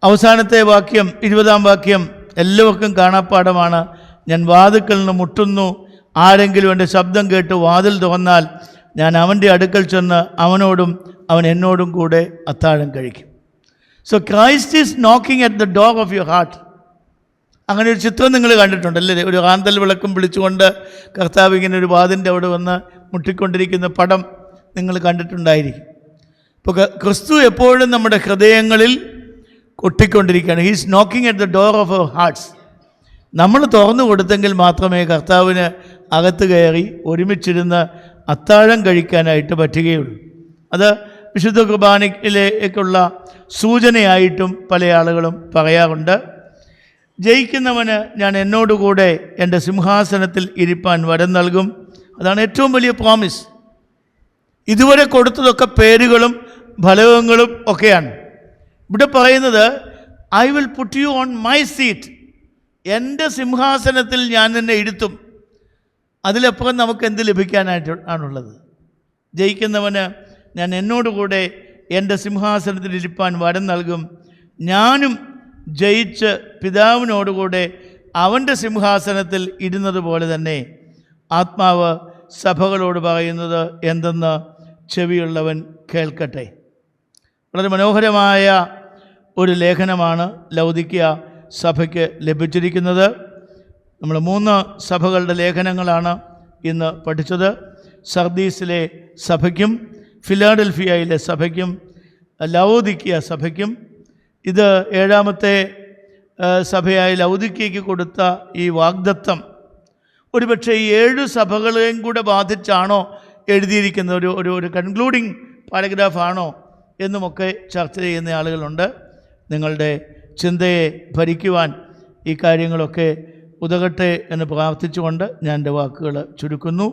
അവസാനത്തെ വാക്യം, 20-ാം വാക്യം എല്ലാവർക്കും കാണാപ്പാടമാണ്. ഞാൻ വാതിൽക്കൽ നിന്ന് മുട്ടുന്നു, ആരെങ്കിലും എൻ്റെ ശബ്ദം കേട്ട് വാതിൽ തുറന്നാൽ ഞാൻ അവൻ്റെ അടുക്കൽ ചെന്ന് അവനോടും അവൻ എന്നോടും കൂടെ അത്താഴം കഴിക്കും. So Christ is knocking at the door of your heart. അങ്ങനെ ഒരു ചിത്രം നിങ്ങൾ കണ്ടിട്ടുണ്ടല്ലേ? ഒരു റാന്തൽ വിളക്കും പിടിച്ചുകൊണ്ട് കർത്താവ് ഇങ്ങനെ ഒരു വാതിൻ്റെ അവിടെ വന്ന് മുട്ടിക്കൊണ്ടിരിക്കുന്ന പടം നിങ്ങൾ കണ്ടിട്ടുണ്ടായിരിക്കും. ഇപ്പോൾ ക്രിസ്തു എപ്പോഴും നമ്മുടെ ഹൃദയങ്ങളിൽ കൊട്ടിക്കൊണ്ടിരിക്കുകയാണ്. He's knocking at the door of our hearts. നമ്മൾ തുറന്നു കൊടുത്തെങ്കിൽ മാത്രമേ കർത്താവിന് അകത്ത് കയറി ഒരുമിച്ചിരുന്ന് അത്താഴം കഴിക്കാനായിട്ട് പറ്റുകയുള്ളൂ. അത് വിശുദ്ധ കുർബാനയിലേക്കുള്ള സൂചനയായിട്ടും പല ആളുകളും പറയാറുണ്ട്. ജയിക്കുന്നവന് ഞാൻ എന്നോടുകൂടെ എൻ്റെ സിംഹാസനത്തിൽ ഇരിപ്പാൻ വരം നൽകും. അതാണ് ഏറ്റവും വലിയ പ്രോമിസ്. ഇതുവരെ കൊടുത്തതൊക്കെ പേരുകളും ഫലകങ്ങളും ഒക്കെയാണ്. ഇവിടെ പറയുന്നത് I will put you on my seat, എൻ്റെ സിംഹാസനത്തിൽ ഞാൻ നിന്നെ ഇരുത്തും. അതിലപ്പുറം നമുക്ക് എന്ത് ലഭിക്കാനായിട്ട് ആണുള്ളത്? ജയിക്കുന്നവന് ഞാൻ എന്നോടുകൂടെ എൻ്റെ സിംഹാസനത്തിൽ ഇരിപ്പാൻ വരം നൽകും, ഞാനും ജയിച്ച് പിതാവിനോടുകൂടെ അവൻ്റെ സിംഹാസനത്തിൽ ഇരുന്നത് പോലെ തന്നെ ആത്മാവ് സഭകളോട് പറയുന്നത് എന്തെന്ന് ചെവിയുള്ളവൻ കേൾക്കട്ടെ. വളരെ മനോഹരമായ ഒരു ലേഖനമാണ് ലൗദിക്യ സഭയ്ക്ക് ലഭിച്ചിരിക്കുന്നത്. നമ്മൾ 3 സഭകളുടെ ലേഖനങ്ങളാണ് ഇന്ന് പഠിച്ചത്. സർദീസിലെ സഭയ്ക്കും ഫിലാഡൽഫിയയിലെ സഭയ്ക്കും ലൗദിക്യ സഭയ്ക്കും. ഇത് 7ാമത്തെ സഭയായ ലൗദിക്യയ്ക്ക് കൊടുത്ത ഈ വാഗ്ദത്തം ഒരുപക്ഷെ ഈ 7 സഭകളെയും കൂടെ ബാധിച്ചാണോ എഴുതിയിരിക്കുന്നത്, ഒരു കൺക്ലൂഡിങ് പാരഗ്രാഫാണോ എന്നുമൊക്കെ ചർച്ച ചെയ്യുന്ന ആളുകളുണ്ട്. നിങ്ങളുടെ ചിന്തയെ ഭരിക്കുവാൻ ഈ കാര്യങ്ങളൊക്കെ ഉതകട്ടെ എന്ന് പ്രാർത്ഥിച്ചുകൊണ്ട് ഞാൻ എൻ്റെ വാക്കുകൾ ചുരുക്കുന്നു.